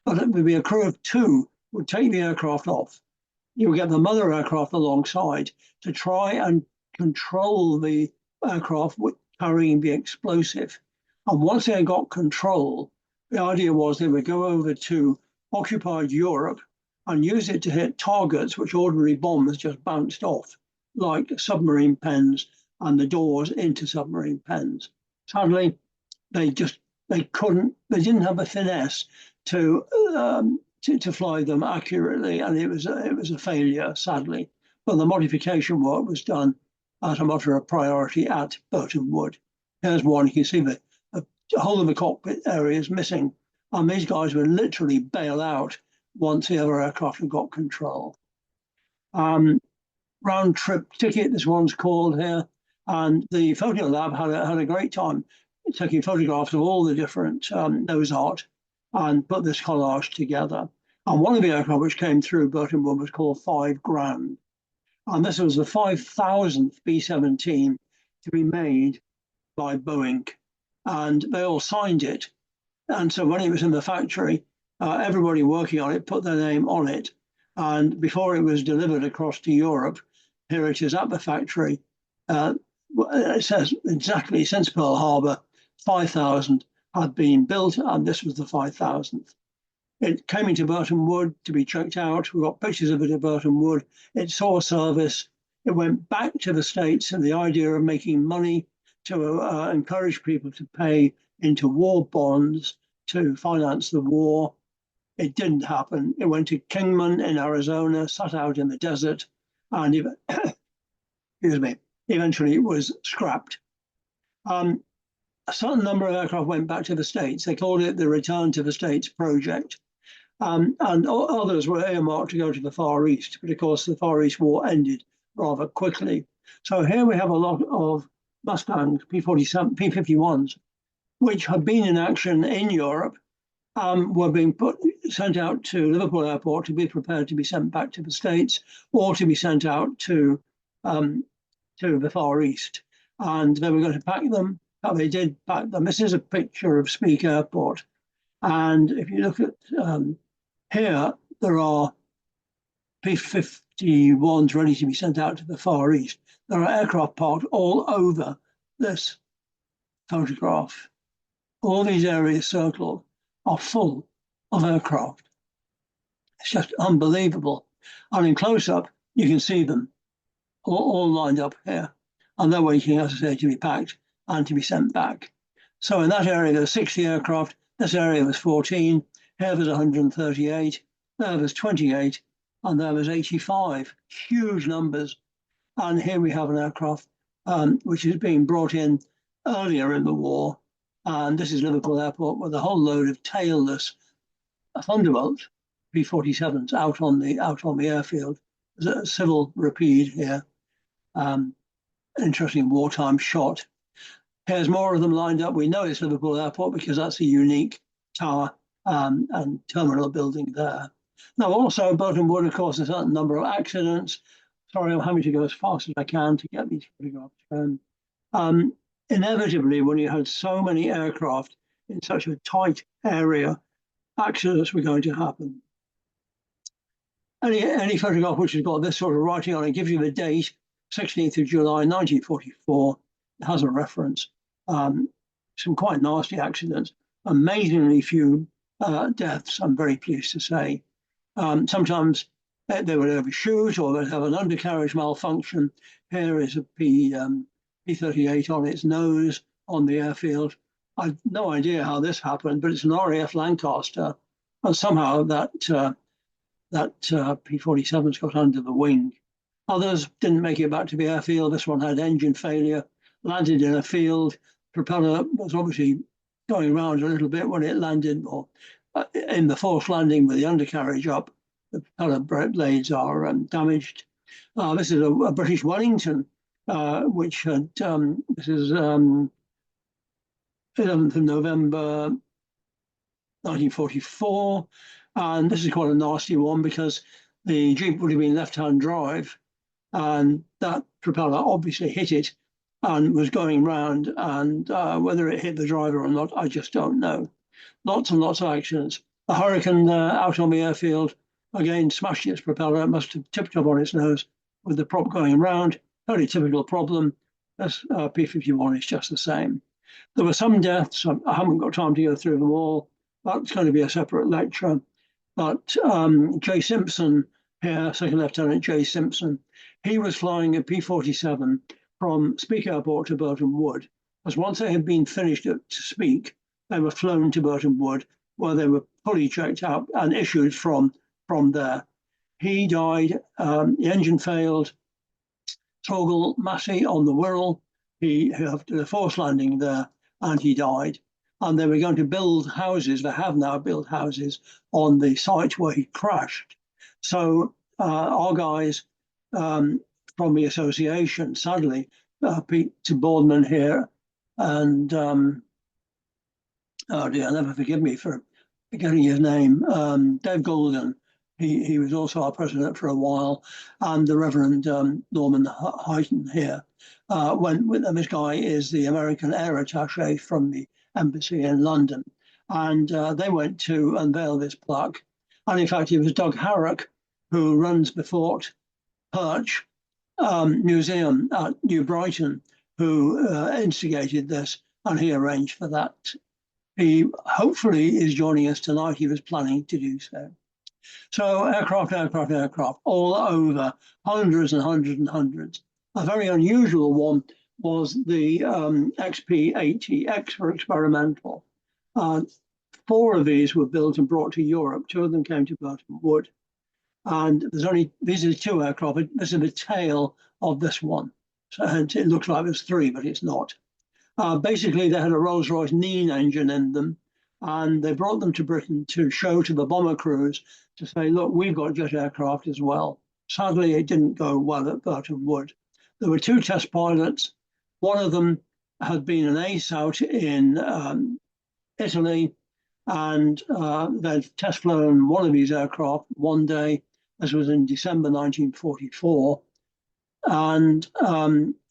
But it would be a crew of 2 would take the aircraft off. You would get the mother aircraft alongside to try and control the aircraft carrying the explosive. And once they got control, the idea was they would go over to occupied Europe and use it to hit targets which ordinary bombers just bounced off, like submarine pens and the doors into submarine pens. Sadly, they didn't have the finesse to fly them accurately, and it was a failure, sadly. But the modification work was done as a matter of priority at Burtonwood. Here's one. You can see the the whole of the cockpit area is missing. And these guys would literally bail out once the other aircraft had got control. Round trip ticket, this one's called here. And the photo lab had a great time taking photographs of all the different nose art and put this collage together. And one of the aircraft which came through Burtonwood was called 5 Grand. And this was the 5,000th B-17 to be made by Boeing. And they all signed it. And so when it was in the factory, everybody working on it put their name on it. And before it was delivered across to Europe, here it is at the factory. It says exactly since Pearl Harbor, 5,000 had been built, and this was the 5,000th. It came into Burtonwood to be checked out. We've got pictures of it at Burtonwood. It saw service. It went back to the States, and the idea of making money to encourage people to pay into war bonds to finance the war. It didn't happen. It went to Kingman in Arizona, sat out in the desert, and excuse me, eventually it was scrapped. A certain number of aircraft went back to the States. They called it the Return to the States project. And others were earmarked to go to the Far East. But of course, the Far East war ended rather quickly. So here we have a lot of Mustangs, P-47, P-51s, which had been in action in Europe, were being sent out to Liverpool Airport to be prepared to be sent back to the States or to be sent out to the Far East. And they were going to pack them. They did pack them. This is a picture of Speke Airport. And if you look at here, there are P-51s ready to be sent out to the Far East. There are aircraft parked all over this photograph. All these areas circled are full of aircraft. It's just unbelievable. And in close-up, you can see them all lined up here. And they're waiting, as I say, to be packed and to be sent back. So in that area, there's 60 aircraft. This area was 14. Here there's 138. There was 28. And there was 85. Huge numbers. And here we have an aircraft which is being brought in earlier in the war. And this is Liverpool Airport with a whole load of tailless Thunderbolt P-47s out on the airfield. There's a civil repeat here. Interesting wartime shot. Here's more of them lined up. We know it's Liverpool Airport because that's a unique tower and terminal building there. Now, also Burtonwood, of course, there's a certain number of accidents. Sorry, I'm having to go as fast as I can to get these photographs. Inevitably, when you had so many aircraft in such a tight area, accidents were going to happen. Any photograph which has got this sort of writing on it gives you the date, 16th of July, 1944. It has a reference. Some quite nasty accidents. Amazingly few deaths, I'm very pleased to say. Sometimes they would overshoot or they'd have an undercarriage malfunction. Here is a P-38 on its nose on the airfield. I've no idea how this happened, but it's an RAF Lancaster. And somehow that P-47's got under the wing. Others didn't make it back to the airfield. This one had engine failure, landed in a field. Propeller was obviously going around a little bit when it landed, or in the forced landing with the undercarriage up. The propeller blades are damaged. This is a British Wellington, which had, this is 11th of November 1944. And this is quite a nasty one because the Jeep would have been left-hand drive, and that propeller obviously hit it and was going round, and whether it hit the driver or not, I just don't know. Lots and lots of accidents. The Hurricane out on the airfield, again, smashed its propeller. It must have tipped up on its nose with the prop going round. Very typical problem. This P-51 is just the same. There were some deaths. I haven't got time to go through them all. That's going to be a separate lecture. But J. Simpson here, Second Lieutenant J. Simpson, he was flying a P-47 from Speke Airport to Burtonwood. As once they had been finished to Speke, they were flown to Burtonwood, where they were fully checked out and issued from there. He died. The engine failed. Torgal Massey on the Wirral. He did a forced landing there, and he died. and they were going to build houses. They have now built houses on the site where he crashed. So our guys from the association, sadly, Peter Boardman here, and oh dear, never forgive me for forgetting his name, Dave Golden. He was also our president for a while, and the Reverend Norman Hyton here went with them. This guy is the American air attaché from the embassy in London, and they went to unveil this plaque. And in fact, it was Doug Harrock, who runs the Fort Perch Museum at New Brighton, who instigated this, and he arranged for that. He hopefully is joining us tonight. He was planning to do so. So aircraft, all over, hundreds and hundreds and hundreds. A very unusual one was the XP-80X for experimental. 4 of these were built and brought to Europe. 2 of them came to Burtonwood. And these are 2 aircraft. This is the tail of this one. So it looks like there's 3, but it's not. Basically, they had a Rolls-Royce Nene engine in them, and they brought them to Britain to show to the bomber crews to say, look, we've got jet aircraft as well. Sadly, it didn't go well at Burtonwood. There were 2 test pilots. One of them had been an ace out in Italy, and they'd test flown one of these aircraft one day. This was in December 1944, and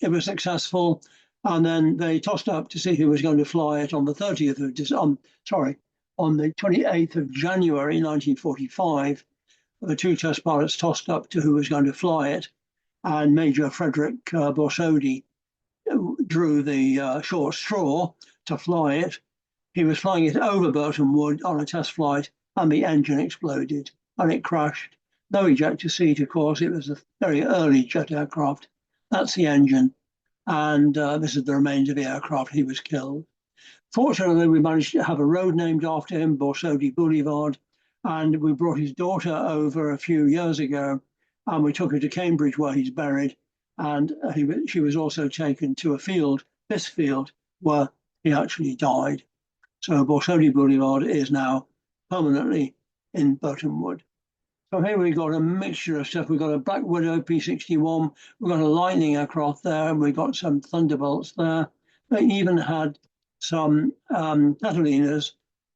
it was successful. And then they tossed up to see who was going to fly it on the 30th of December. On the 28th of January 1945. The 2 test pilots tossed up to who was going to fly it, and Major Frederick Borsodi drew the short straw to fly it. He was flying it over Burtonwood on a test flight, and the engine exploded and it crashed. No ejector seat, of course. It was a very early jet aircraft. That's the engine. And this is the remains of the aircraft. He was killed. Fortunately, we managed to have a road named after him, Borsodi Boulevard, and we brought his daughter over a few years ago, and we took her to Cambridge where he's buried, and she was also taken to a field, this field, where he actually died. So Borsodi Boulevard is now permanently in Burtonwood. So here we've got a mixture of stuff. We've got a Black Widow P-61, we've got a Lightning aircraft there, and we've got some Thunderbolts there. They even had some Catalinas.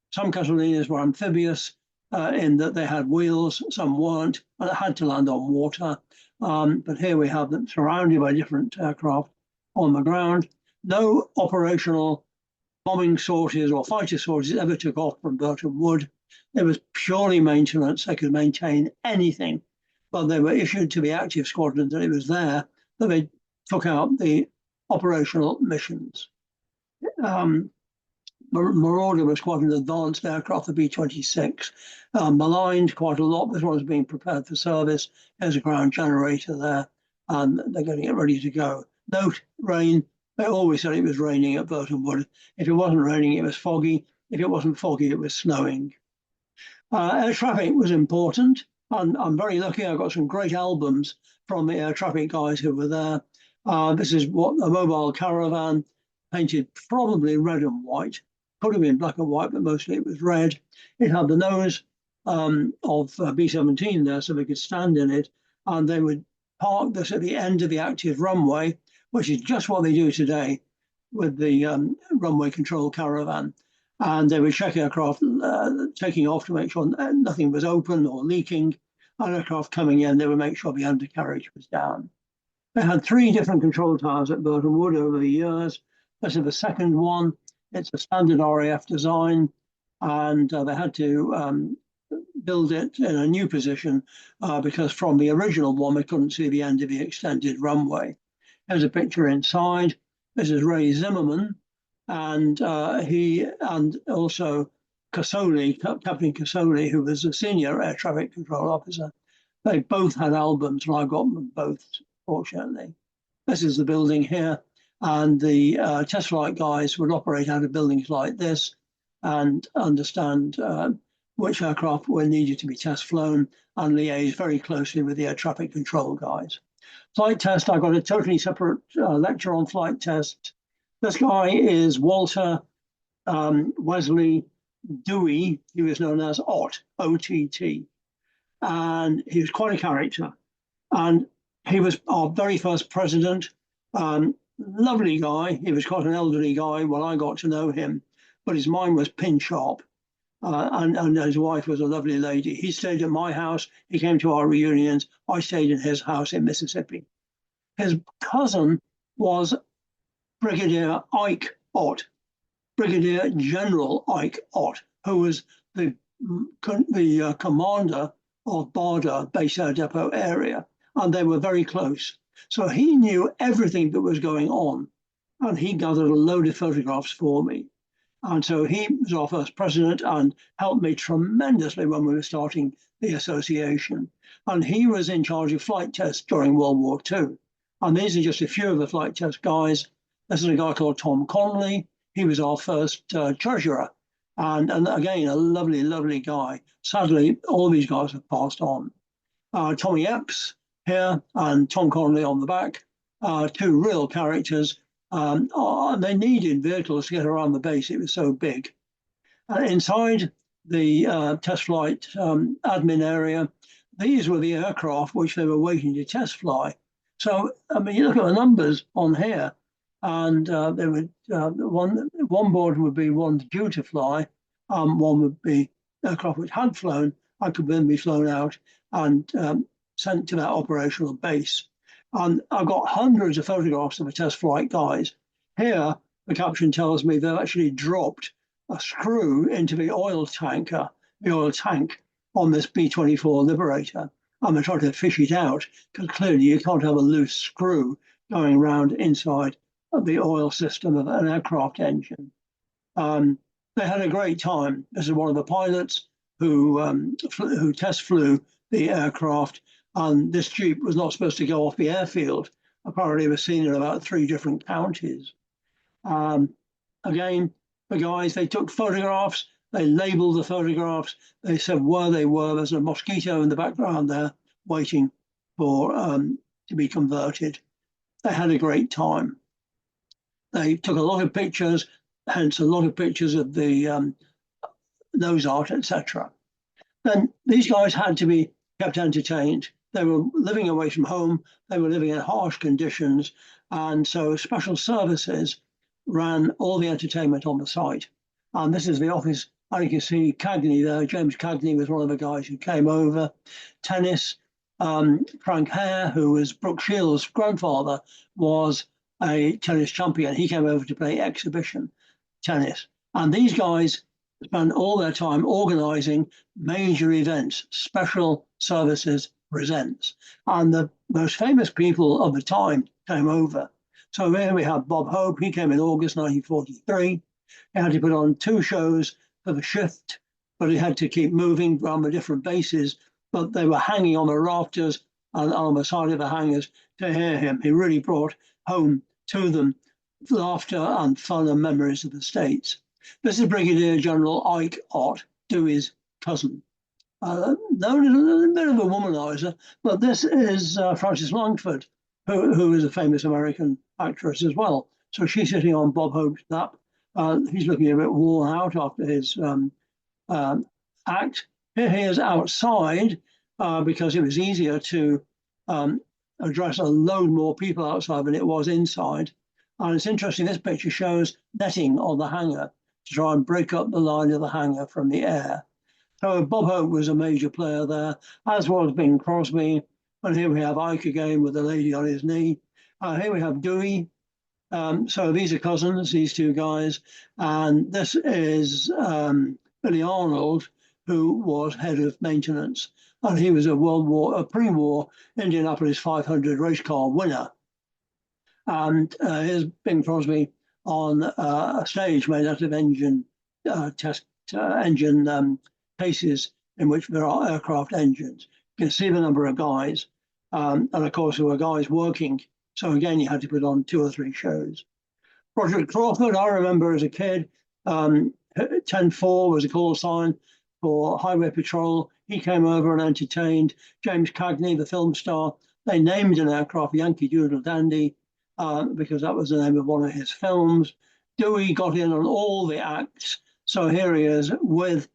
Some Catalinas were amphibious in that they had wheels, some weren't, and it had to land on water. But here we have them surrounded by different aircraft on the ground. No operational bombing sorties or fighter sorties ever took off from Burtonwood. It was purely maintenance. They could maintain anything, but they were issued to the active squadrons, and it was there that they took out the operational missions. Marauder was quite an advanced aircraft, the B-26, maligned quite a lot. This one was being prepared for service. There's a ground generator there, and they're getting it ready to go. Note, rain. They always said it was raining at Burtonwood. If it wasn't raining, it was foggy. If it wasn't foggy, it was snowing. Air traffic was important, and I'm very lucky. I got some great albums from the air traffic guys who were there. This is what a mobile caravan, painted probably red and white. Could have been black and white, but mostly it was red. It had the nose of B-17 there, so they could stand in it, and they would park this at the end of the active runway, which is just what they do today with the runway control caravan. And they would check aircraft taking off to make sure nothing was open or leaking. And aircraft coming in, they would make sure the undercarriage was down. They had 3 different control towers at Burtonwood over the years. This is the second one. It's a standard RAF design, and they had to build it in a new position because from the original one, they couldn't see the end of the extended runway. Here's a picture inside. This is Ray Zimmerman, and he and also Casoli, Captain Casoli, who was a senior air traffic control officer. They both had albums, and I got them both, fortunately. This is the building here, and the test flight guys would operate out of buildings like this and understand which aircraft were needed to be test flown and liaise very closely with the air traffic control guys. Flight test, I got a totally separate lecture on flight test. This guy is Walter Wesley Dewey, he was known as Ott, O-T-T, and he was quite a character. And he was our very first president. Lovely guy. He was quite an elderly guy when I got to know him, but his mind was pin sharp. And his wife was a lovely lady. He stayed at my house. He came to our reunions. I stayed in his house in Mississippi. His cousin was Brigadier Ike Ott, Brigadier General Ike Ott, who was the commander of Barda Base Air Depot area, and they were very close. So he knew everything that was going on, and he gathered a load of photographs for me. And so he was our first president and helped me tremendously when we were starting the association. And he was in charge of flight tests during World War II. And these are just a few of the flight test guys. This is a guy called Tom Connolly. He was our first treasurer. And again, a lovely, lovely guy. Sadly, all these guys have passed on. Tommy Epps here and Tom Connolly on the back, two real characters. They needed vehicles to get around the base. It was so big. Inside the test flight admin area, these were the aircraft which they were waiting to test fly. So, I mean, you look at the numbers on here, and there would one board would be one due to fly, one would be aircraft which had flown and could then be flown out and sent to that operational base. And I've got hundreds of photographs of the test flight guys. Here, the caption tells me they've actually dropped a screw into the oil tank on this B-24 Liberator. And they're trying to fish it out, because clearly you can't have a loose screw going around inside of the oil system of an aircraft engine. They had a great time. This is one of the pilots who test flew the aircraft. And this Jeep was not supposed to go off the airfield. Apparently, it was seen in about 3 different counties. Again, the guys, they took photographs, they labeled the photographs, they said where they were. There's a mosquito in the background there waiting for to be converted. They had a great time. They took a lot of pictures, hence a lot of pictures of the nose art, etc. Then these guys had to be kept entertained. They were living away from home. They were living in harsh conditions. And so special services ran all the entertainment on the site. And this is the office. And you can see Cagney there. James Cagney was one of the guys who came over. Tennis. Frank Hare, who was Brooke Shields' grandfather, was a tennis champion. He came over to play exhibition tennis. And these guys spent all their time organizing major events, special services presents. And the most famous people of the time came over. So here we have Bob Hope. He came in August 1943. He had to put on 2 shows for the shift, but he had to keep moving around the different bases. But they were hanging on the rafters and on the side of the hangars to hear him. He really brought home to them laughter and fun and memories of the States. This is Brigadier General Ike Ott, Dewey's cousin. Known as a bit of a womanizer, but this is Frances Langford, who is a famous American actress as well. So she's sitting on Bob Hope's lap. He's looking a bit worn out after his act. Here he is outside because it was easier to address a load more people outside than it was inside. And it's interesting, this picture shows netting on the hangar to try and break up the line of the hangar from the air. So Bob Hope was a major player there, as was Bing Crosby. And here we have Ike again with the lady on his knee. Here we have Dewey. So these are cousins, these 2 guys. And this is Billy Arnold, who was head of maintenance. And he was a pre-war Indianapolis 500 race car winner. And here's Bing Crosby on a stage made out of engine cases in which there are aircraft engines. You can see the number of guys. And of course, there were guys working. So again, you had to put on 2 or 3 shows. Roger Crawford, I remember as a kid, 10-4 was a call sign for Highway Patrol. He came over and entertained. James Cagney, the film star, they named an aircraft Yankee Doodle Dandy because that was the name of one of his films. Dewey got in on all the acts. So here he is with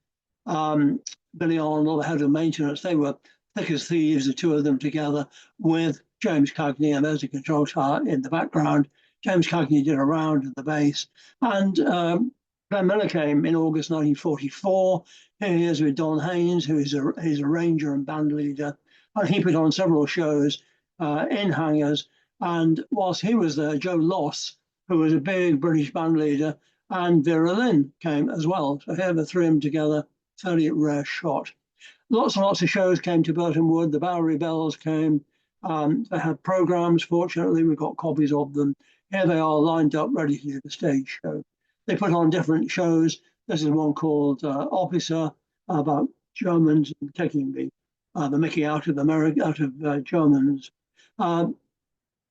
Billy Arnold, the head of maintenance. They were thick as thieves, the two of them together, with James Cagney, and there's a control tower in the background. James Cagney did a round at the base. And Glenn Miller came in August 1944. Here he is with Don Haynes, who is he's a ranger and band leader. And he put on several shows in hangars. And whilst he was there, Joe Loss, who was a big British band leader, and Vera Lynn came as well. So here the three of them together, fairly rare shot. Lots and lots of shows came to Burtonwood. The Bowery Bells came. They had programs. Fortunately, we've got copies of them. Here they are lined up, ready to do the stage show. They put on different shows. This is one called Officer, about Germans and taking the Mickey out of Germans.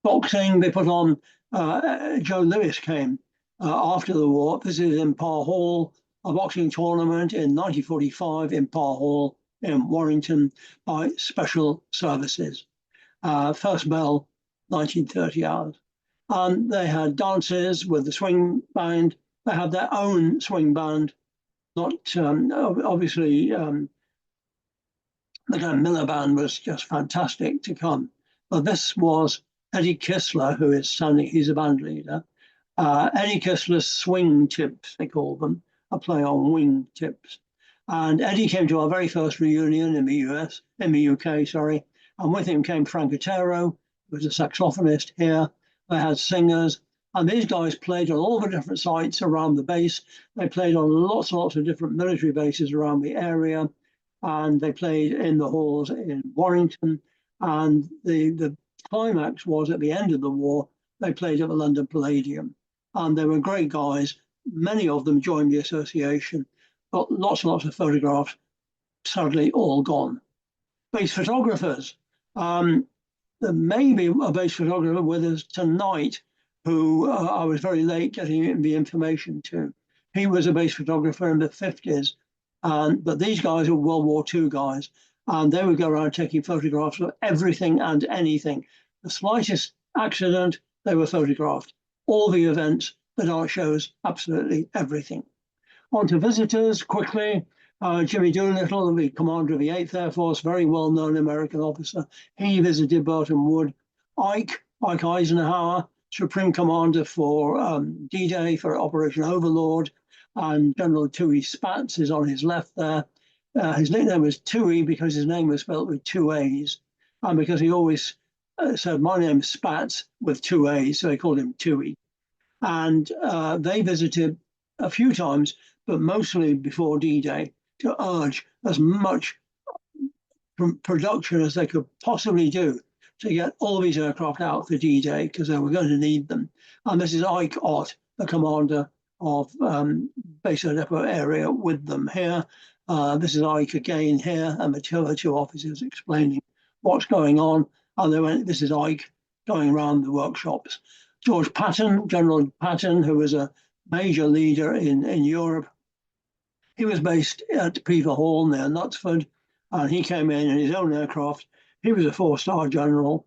Boxing, they put on. Joe Lewis came after the war, visited in Parr Hall, a boxing tournament in 1945 in Parr Hall in Warrington by Special Services. First bell, 1930 hours. They had dances with the swing band. They had their own swing band, not obviously. The Glenn Miller band was just fantastic to come. But this was Eddie Kistler, who is standing, he's a band leader. Eddie Kistler's swing tips, they call them, a play on wing tips. And Eddie came to our very first reunion in the UK, sorry. And with him came Frank Otero, who was a saxophonist here. They had singers. And these guys played on all the different sites around the base. They played on lots and lots of different military bases around the area. And they played in the halls in Warrington. And the climax was at the end of the war, they played at the London Palladium. And they were great guys. Many of them joined the association. Got lots and lots of photographs, sadly all gone. Base photographers. There may be a base photographer with us tonight who I was very late getting the information to. He was a base photographer in the 50s, but these guys were World War II guys, and they would go around taking photographs of everything and anything. The slightest accident, they were photographed. All the events, the art shows, absolutely everything. On to visitors quickly. Jimmy Doolittle, the commander of the 8th Air Force, very well-known American officer. He visited Burtonwood. Ike Eisenhower, Supreme Commander for D-Day, for Operation Overlord, and General Toohey Spatz is on his left there. His nickname was Toohey because his name was spelled with two A's, and because he always said, my name's Spatz with two A's, so they called him Toohey. And they visited a few times, but mostly before D-Day, to urge as much production as they could possibly do to get all these aircraft out for D-Day, because they were going to need them. And this is Ike Ott, the commander of Base Air Depot area, with them here. This is Ike again here, and the two officers explaining what's going on. And this is Ike going around the workshops. George Patton, General Patton, who was a major leader in Europe. He was based at Peter Hall near Knutsford, and he came in his own aircraft. He was a 4-star general.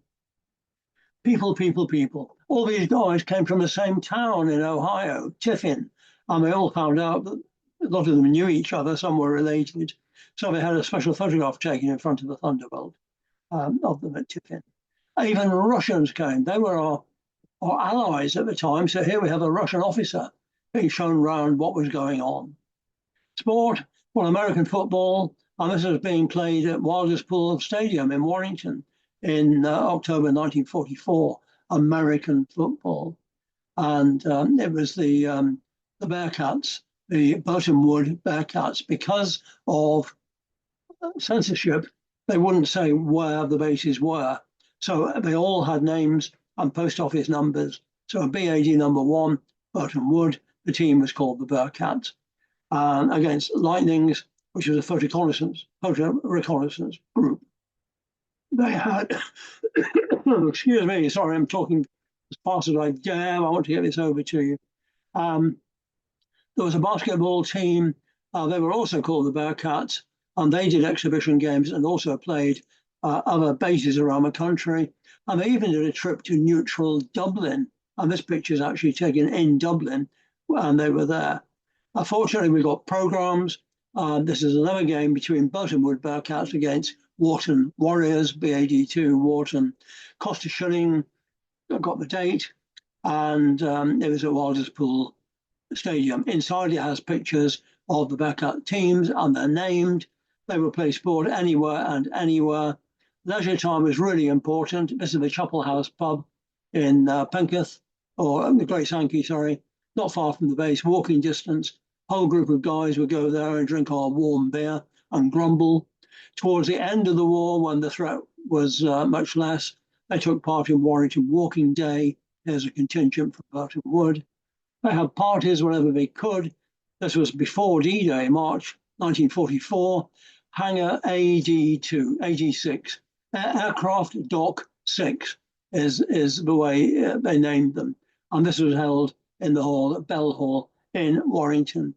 People. All these guys came from the same town in Ohio, Tiffin, and they all found out that a lot of them knew each other, some were related. So they had a special photograph taken in front of the Thunderbolt of them at Tiffin. Even Russians came. They were our allies at the time. So here we have a Russian officer being shown around what was going on. Sport, well, American football, and this was being played at Wilders Pool Stadium in Warrington in October 1944, American football. And it was the Bearcats, the Burtonwood Bearcats. Because of censorship, they wouldn't say where the bases were. So they all had names and post office numbers. So a BAD number 1, Burtonwood, the team was called the Bearcats. Against Lightnings, which was a photo reconnaissance group. They had, excuse me, sorry, I'm talking as fast as I dare. I want to get this over to you. There was a basketball team. They were also called the Bearcats, and they did exhibition games and also played other bases around the country. And they even did a trip to neutral Dublin. And this picture is actually taken in Dublin, and they were there. Unfortunately, we got programs. This is another game between Burtonwood Bearcats against Wharton Warriors, BAD2 Wharton. Cost a shilling, I got the date, and it was at Walderspool Stadium. Inside it has pictures of the Bearcat teams, and they're named. They will play sport anywhere and anywhere. Leisure time is really important. This is the Chapel House pub in Penketh, or the Great Sankey, sorry, not far from the base, walking distance. Whole group of guys would go there and drink our warm beer and grumble. Towards the end of the war, when the threat was much less, they took part in Warrington Walking Day. Here's a contingent from Burtonwood. They had parties whenever they could. This was before D-Day, March 1944. Hangar AD6, Aircraft Dock 6 is the way they named them. And this was held in the hall at Bell Hall in Warrington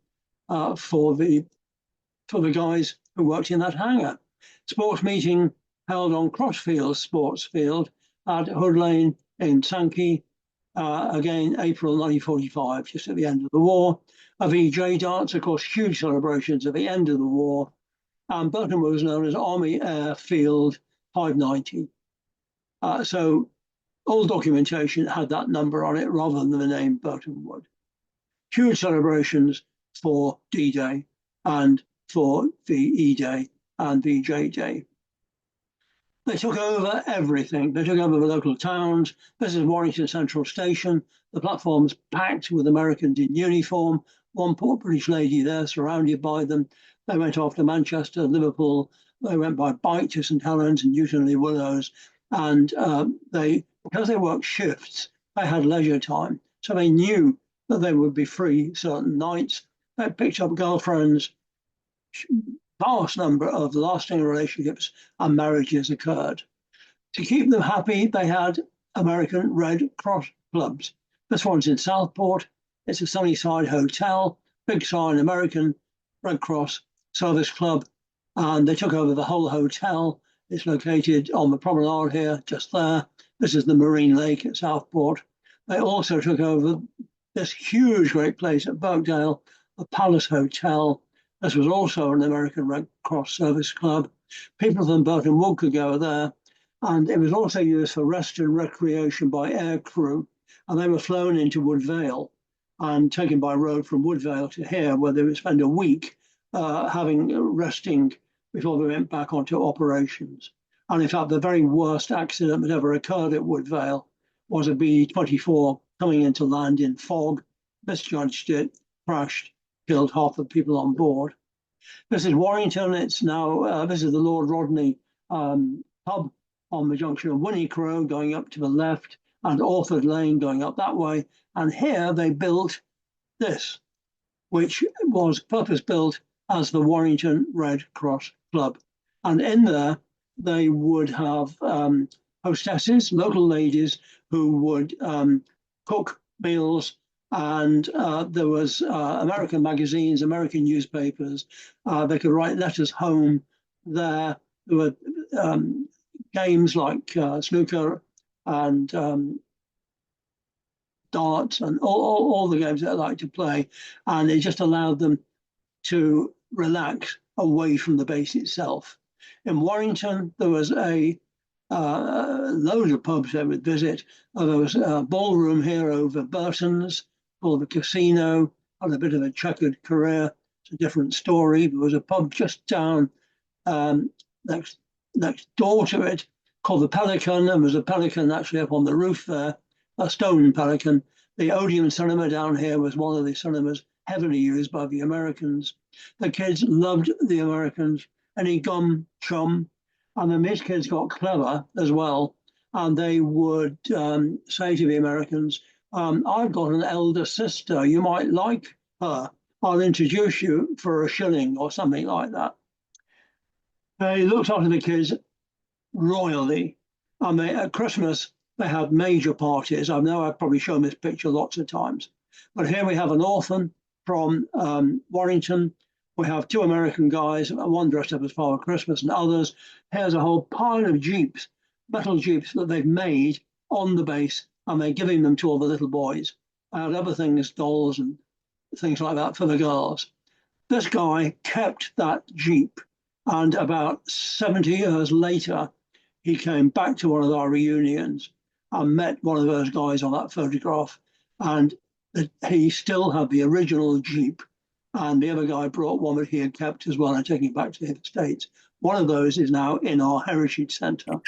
for the guys who worked in that hangar. Sports meeting held on Crossfield Sports Field at Hood Lane in Sankey, again, April 1945, just at the end of the war. A VJ dance, of course, huge celebrations at the end of the war. And Burtonwood was known as Army Air Field 590. So all documentation had that number on it rather than the name Burtonwood. Huge celebrations for D-Day and for VE Day and VJ Day. They took over everything. They took over the local towns. This is Warrington Central Station. The platform's packed with Americans in uniform. One poor British lady there, surrounded by them. They went off to Manchester, Liverpool. They went by bike to St Helens and Newton-le-Willows. And because they worked shifts, they had leisure time. So they knew that they would be free certain nights. They picked up girlfriends. Vast number of lasting relationships and marriages occurred. To keep them happy, they had American Red Cross clubs. This one's in Southport. It's a Sunnyside hotel, big sign, American Red Cross Service Club. And they took over the whole hotel. It's located on the promenade here, just there. This is the Marine Lake at Southport. They also took over this huge, great place at Birkdale, the Palace Hotel. This was also an American Red Cross Service Club. People from Burtonwood could go there. And it was also used for rest and recreation by air crew. And they were flown into Woodvale and taken by road from Woodvale to here, where they would spend a week resting before they went back onto operations. And in fact, the very worst accident that ever occurred at Woodvale was a B-24 coming into land in fog, misjudged it, crashed, killed half the people on board. This is Warrington. It's now, this is the Lord Rodney pub on the junction of Winnicrow going up to the left and Orford Lane going up that way. And here they built this, which was purpose-built as the Warrington Red Cross Club. And in there, they would have hostesses, local ladies, who would cook meals. And there was American magazines, American newspapers. They could write letters home there. There were games like snooker and darts and all the games that I like to play. And it just allowed them to relax away from the base itself. In Warrington, there was a load of pubs they would visit. There was a ballroom here over Burton's, called the Casino, had a bit of a checkered career. It's a different story. There was a pub just down next door to it called the Pelican, and there's a pelican actually up on the roof there, a stone pelican. The Odeon cinema down here was one of the cinemas heavily used by the Americans. The kids loved the Americans, any gum, chum, and then these kids got clever as well, and they would say to the Americans, I've got an elder sister, you might like her. I'll introduce you for a shilling or something like that. They looked after the kids royally. And at Christmas, they had major parties. I know I've probably shown this picture lots of times. But here we have an orphan from Warrington. We have two American guys, one dressed up as Father Christmas and others. Here's a whole pile of jeeps, metal jeeps that they've made on the base, and they're giving them to all the little boys. And other things, dolls and things like that for the girls. This guy kept that Jeep, and about 70 years later, he came back to one of our reunions and met one of those guys on that photograph, and he still had the original Jeep, and the other guy brought one that he had kept as well and taken it back to the States. One of those is now in our Heritage Centre.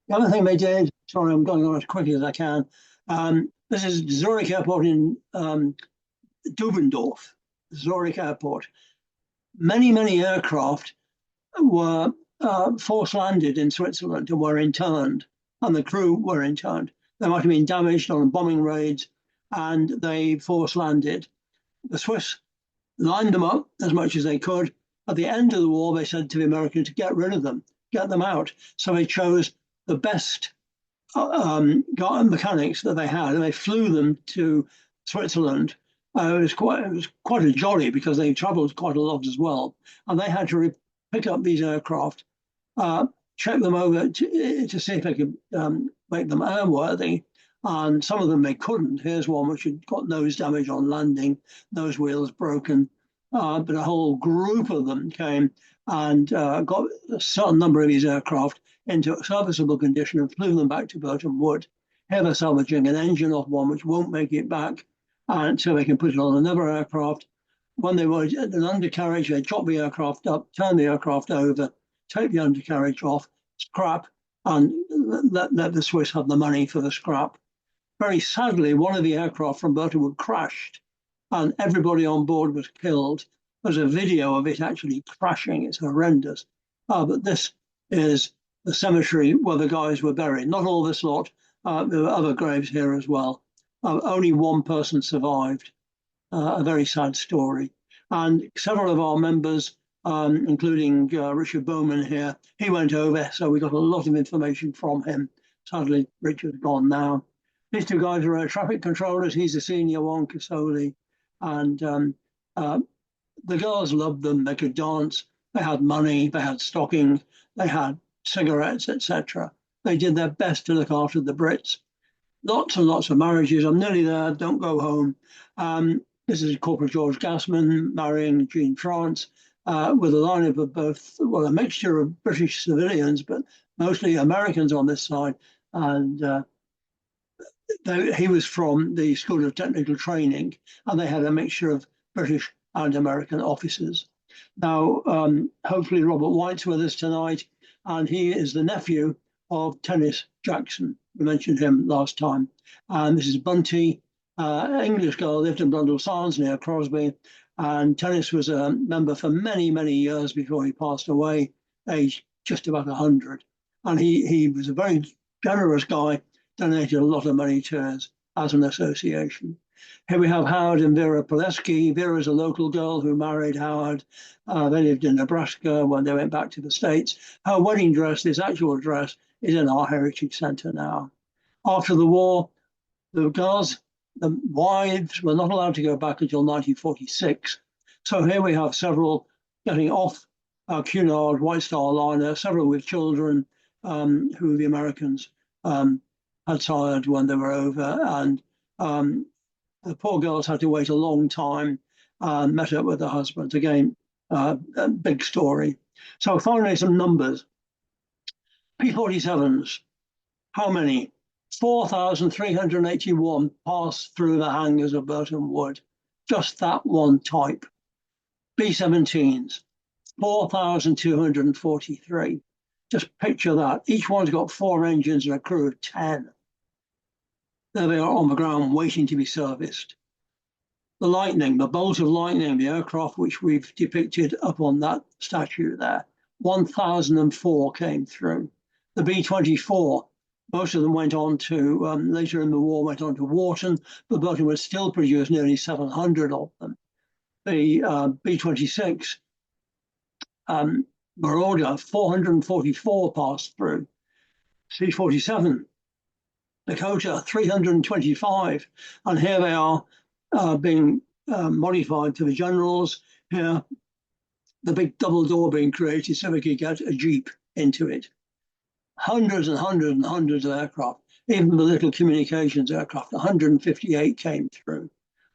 The other thing they did, sorry, I'm going on as quickly as I can. This is Zurich Airport in Dubendorf, Zurich Airport. Many, many aircraft were force landed in Switzerland and were interned, and the crew were interned. They might have been damaged on bombing raids, and they force landed. The Swiss lined them up as much as they could. At the end of the war, they said to the Americans to get rid of them, get them out. So they chose the best mechanics that they had, and they flew them to Switzerland. It was quite a jolly, because they travelled quite a lot as well, and they had to pick up these aircraft, check them over to see if they could make them airworthy, and some of them they couldn't. Here's one which had got nose damage on landing, nose wheels broken, but a whole group of them came and got a certain number of these aircraft into a serviceable condition and flew them back to Burtonwood. Here they're salvaging an engine off one which won't make it back, and so they can put it on another aircraft. When they were at an undercarriage, they chop the aircraft up, turn the aircraft over, take the undercarriage off, scrap, and let the Swiss have the money for the scrap. Very sadly, one of the aircraft from Burtonwood crashed, and everybody on board was killed. There's a video of it actually crashing. It's horrendous. But this is the cemetery where the guys were buried. Not all this lot. There were other graves here as well. Only one person survived. A very sad story. And several of our members, including Richard Bowman here, he went over, so we got a lot of information from him. Sadly, Richard's gone now. These two guys are traffic controllers. He's the senior one, Casoli. And the girls loved them. They could dance. They had money. They had stockings. They had cigarettes, etc. They did their best to look after the Brits. Lots and lots of marriages. I'm nearly there. Don't go home. This is Corporal George Gassman marrying Jean France, with a line of both, well, a mixture of British civilians, but mostly Americans on this side. And he was from the School of Technical Training, and they had a mixture of British and American officers. Now, hopefully Robert White's with us tonight, and he is the nephew of Tennis Jackson. We mentioned him last time. And this is Bunty, English girl, lived in Blundell Sands near Crosby, and Tennis was a member for many, many years before he passed away, aged just about 100. And he was a very generous guy, donated a lot of money to us as an association. Here we have Howard and Vera Pileski. Vera's a local girl who married Howard. They lived in Nebraska when they went back to the States. Her wedding dress, this actual dress, is in our Heritage Centre now. After the war, the girls, the wives, were not allowed to go back until 1946. So here we have several getting off Cunard White Star liner, several with children who the Americans had sired when they were over. And the poor girls had to wait a long time and met up with their husbands. Again, a big story. So finally, some numbers. P-47s, how many? 4,381 passed through the hangars of Burtonwood, just that one type. B-17s, 4,243. Just picture that. Each one's got 4 engines and a crew of 10. There they are on the ground waiting to be serviced. The Lightning, the bolt of lightning, the aircraft which we've depicted up on that statue there, 1,004 came through. The B-24, most of them went on to, later in the war, went on to Wharton, but Burtonwood still produced nearly 700 of them. The B-26, Marauder, 444 passed through. C-47, Dakota, 325. And here they are being modified to the generals. Here, the big double door being created so we could get a Jeep into it. Hundreds and hundreds and hundreds of aircraft, even the little communications aircraft, 158 came through.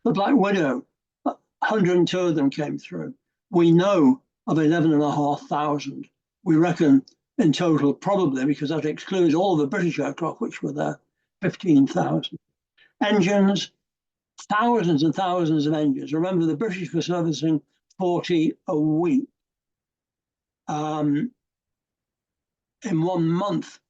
The Black Widow, 102 of them came through. We know of 11,500. We reckon in total, probably, because that excludes all the British aircraft which were there, 15,000. Engines, thousands and thousands of engines. Remember, the British were servicing 40 a week. In 1 month,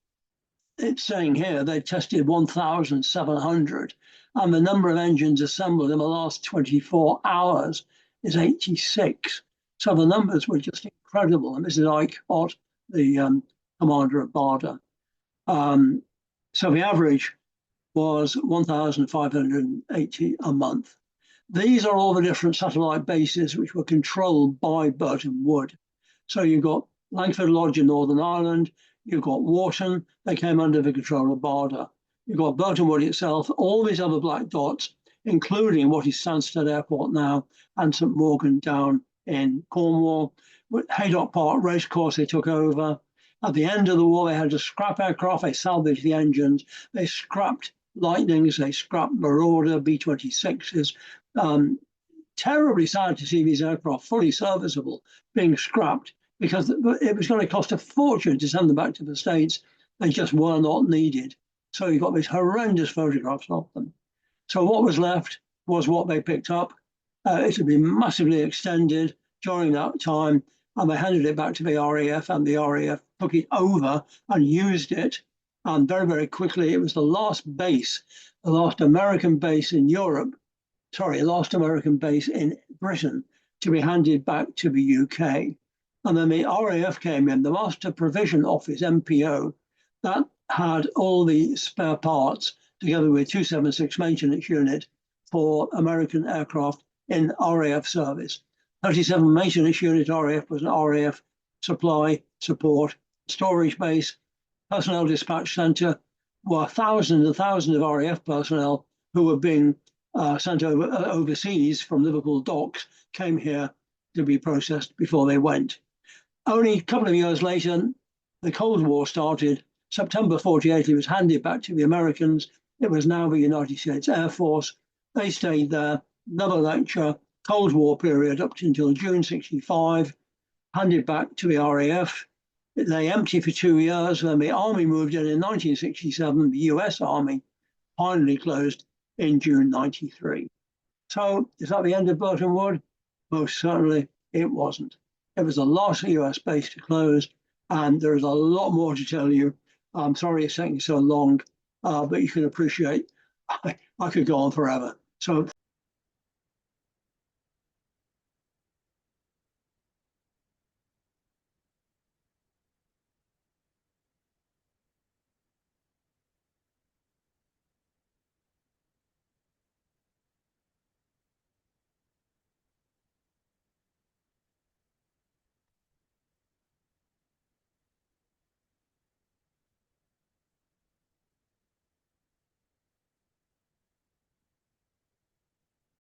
it's saying here they tested 1,700, and the number of engines assembled in the last 24 hours is 86. So the numbers were just incredible. And this is Ike Ott, the commander of BARDA. So the average was 1,580 a month. These are all the different satellite bases which were controlled by Burtonwood. So you've got Langford Lodge in Northern Ireland, you've got Wharton, they came under the control of BARDA. You've got Burtonwood itself, all these other black dots, including what is Stansted Airport now and St Morgan down in Cornwall. With Haydock Park Racecourse, they took over. At the end of the war, they had to scrap aircraft, they salvaged the engines, they scrapped Lightnings, they scrapped Marauder, B-26s. Terribly sad to see these aircraft fully serviceable being scrapped because it was going to cost a fortune to send them back to the States. They just were not needed. So you got these horrendous photographs of them. So what was left was what they picked up. It had been massively extended during that time, and they handed it back to the RAF, and the RAF took it over and used it. And very, very quickly, it was the last base, the last American base in Europe, last American base in Britain to be handed back to the UK. And then the RAF came in, the Master Provision Office, MPO, that had all the spare parts together with 276 Maintenance Unit for American aircraft in RAF service. 37 Maintenance Unit RAF was an RAF supply, support, storage base. Personnel Dispatch Centre were thousands and thousands of RAF personnel who were being sent overseas from Liverpool docks, came here to be processed before they went. Only a couple of years later, the Cold War started. September 48, it was handed back to the Americans. It was now the United States Air Force. They stayed there, another lecture, Cold War period up until June 65, handed back to the RAF. It lay empty for 2 years. Then the Army moved in 1967. The US Army finally closed in June 93. So is that the end of Burtonwood? Most certainly it wasn't. It was the last US base to close, and there is a lot more to tell you. I'm sorry it's taking so long, but you can appreciate I could go on forever. So